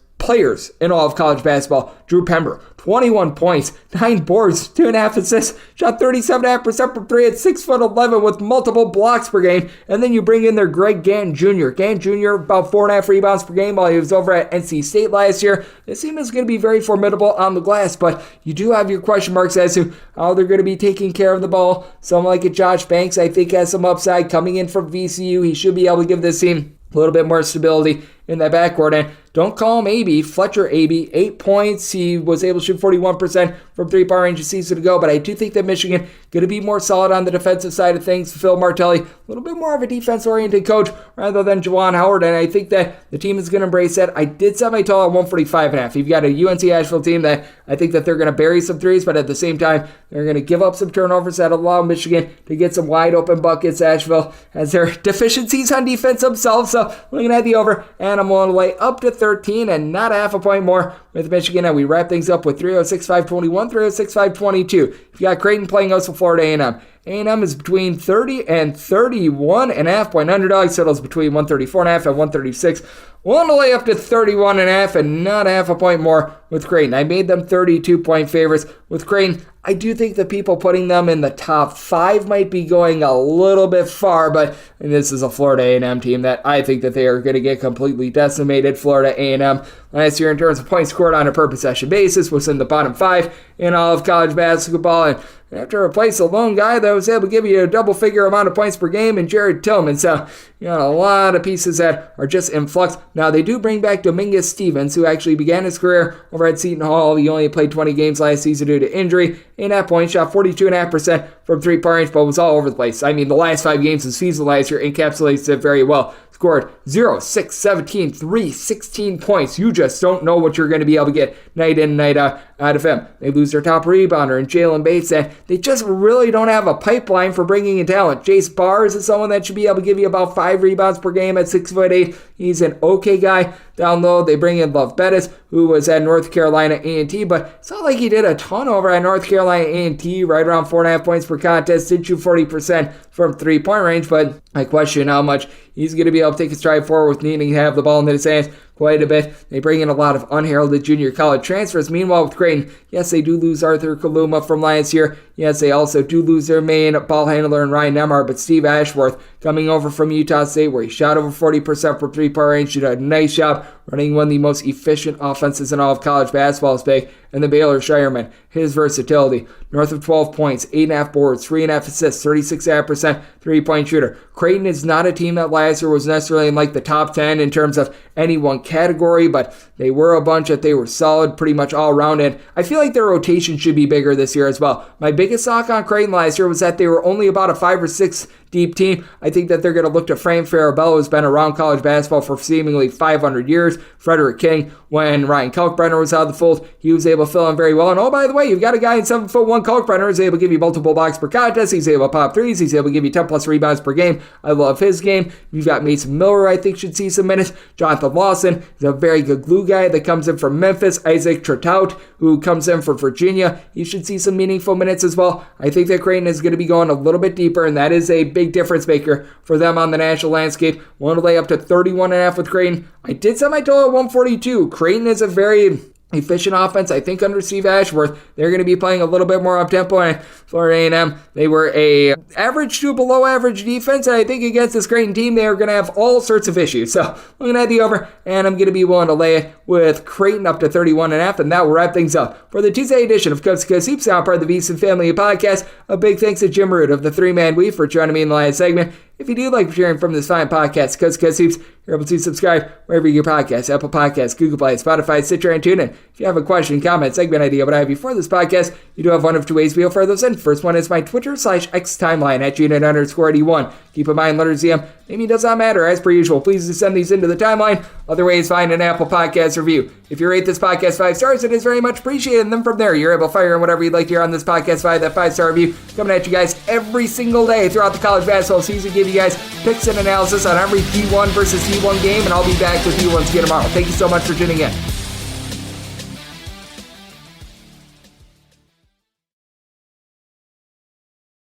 in all of college basketball. Drew Pember, 21 points, 9 boards, 2.5 assists, shot 37.5% from 3 at 6'11" with multiple blocks per game. And then you bring in their Greg Gantt Jr. Gantt Jr. about 4.5 rebounds per game while he was over at NC State last year. This team is going to be very formidable on the glass, but you do have your question marks as to how they're going to be taking care of the ball. Someone like a Josh Banks, I think, has some upside coming in from VCU. He should be able to give this team a little bit more stability in that backcourt. And don't call him AB, Fletcher AB, 8 points. He was able to shoot 41% from three-point range a season ago, but I do think that Michigan going to be more solid on the defensive side of things. Phil Martelli, a little bit more of a defense-oriented coach rather than Juwan Howard, and I think that the team is going to embrace that. I did set my total at 145.5. You've got a UNC Asheville team that I think that they're going to bury some threes, but at the same time, they're going to give up some turnovers that allow Michigan to get some wide-open buckets. Asheville has their deficiencies on defense themselves, so looking at the over, and I'm willing to lay up to 13 and not a half a point more with Michigan, and we wrap things up with 306-521, 306-522. You've got Creighton playing us with Florida A&M. A&M is between 30 and 31.5 point underdogs. Totals between 134.5 and 136. Willing to lay up to 31.5 and not a half a point more with Creighton. I made them 32-point favorites with Creighton. I do think the people putting them in the top 5 might be going a little bit far, but this is a Florida A&M team that I think that they are going to get completely decimated. Florida A&M last year in terms of points scored on a per-possession basis was in the bottom 5 in all of college basketball, and have to replace a lone guy that was able to give you a double-figure amount of points per game in Jared Tillman. So you got a lot of pieces that are just in flux. Now, they do bring back Dominguez Stevens, who actually began his career over at Seton Hall. He only played 20 games last season due to injury. 8.5 points, shot 42.5% from three-point range, but was all over the place. I mean, the last 5 games of the season last year encapsulates it very well. Scored 0, 6, 17, 3, 16 points. You just don't know what you're going to be able to get night in, night out of him. They lose their top rebounder in Jalen Bates, and they just really don't have a pipeline for bringing in talent. Jace Barrs is someone that should be able to give you about 5 rebounds per game at 6'8". He's an okay guy. Down low, they bring in Love Bettis, who was at North Carolina A&T, but it's not like he did a ton over at North Carolina A&T, right around 4.5 points per contest, did shoot 40% from three-point range, but I question how much he's going to be able to take a stride forward with needing to have the ball in his hands quite a bit. They bring in a lot of unheralded junior college transfers. Meanwhile, with Creighton, yes, they do lose Arthur Kaluma from last year. Yes, they also do lose their main ball handler in Ryan Nembhard, but Steve Ashworth coming over from Utah State, where he shot over 40% from three-point range, did a nice job running one of the most efficient offenses in all of college basketball is big. And the Baylor Shireman, his versatility, north of 12 points, 8.5 boards, 3.5 assists, 36.5% three-point shooter. Creighton is not a team that last year was necessarily in like the top 10 in terms of any one category, but they were a bunch that they were solid pretty much all around, and I feel like their rotation should be bigger this year as well. My biggest knock on Creighton last year was that they were only about a 5 or 6 deep team. I think that they're going to look to Frank Farabello, who's been around college basketball for seemingly 500 years. Frederick King, when Ryan Kalkbrenner was out of the fold, he was able to fill in very well. And oh, by the way, you've got a guy in 7'1" Kalkbrenner who's able to give you multiple blocks per contest. He's able to pop threes. He's able to give you 10 plus rebounds per game. I love his game. You've got Mason Miller, I think, should see some minutes. Jonathan Lawson is a very good glue guy that comes in from Memphis. Isaac Trout, who comes in from Virginia, he should see some meaningful minutes as well. I think that Creighton is going to be going a little bit deeper, and that is a big difference maker for them on the national landscape. Want to lay up to 31.5 with Creighton. I did set my total at 142. Creighton is a very efficient offense. I think under Steve Ashworth, they're going to be playing a little bit more up-tempo. And Florida A&M, they were a average to below average defense, and I think against this Creighton team, they are going to have all sorts of issues. So I'm going to head the over, and I'm going to be willing to lay it with Creighton up to 31.5, and that will wrap things up for the Tuesday edition of Coast to Coast Hoops, now part of the VSiN Family Podcast. A big thanks to Jim Root of the Three Man Weave for joining me in the last segment. If you do like hearing from this fine podcast, Coast to Coast Hoops, you're able to subscribe wherever you get podcasts, Apple Podcasts, Google Play, Spotify, Stitcher, and TuneIn. If you have a question, comment, segment idea, what have you for this podcast, you do have one of two ways we'll throw those in. First one is my Twitter/X timeline at unit_81. Keep in mind, letters ZM, maybe does not matter. As per usual, please do send these into the timeline. Other ways, find an Apple Podcast review. If you rate this podcast 5 stars, it is very much appreciated. And then from there, you're able to fire in whatever you'd like to hear on this podcast via that 5-star review. Coming at you guys every single day throughout the college basketball season, give you guys picks and analysis on every D1 versus D1 game, and I'll be back with you once again tomorrow. Thank you so much for tuning in.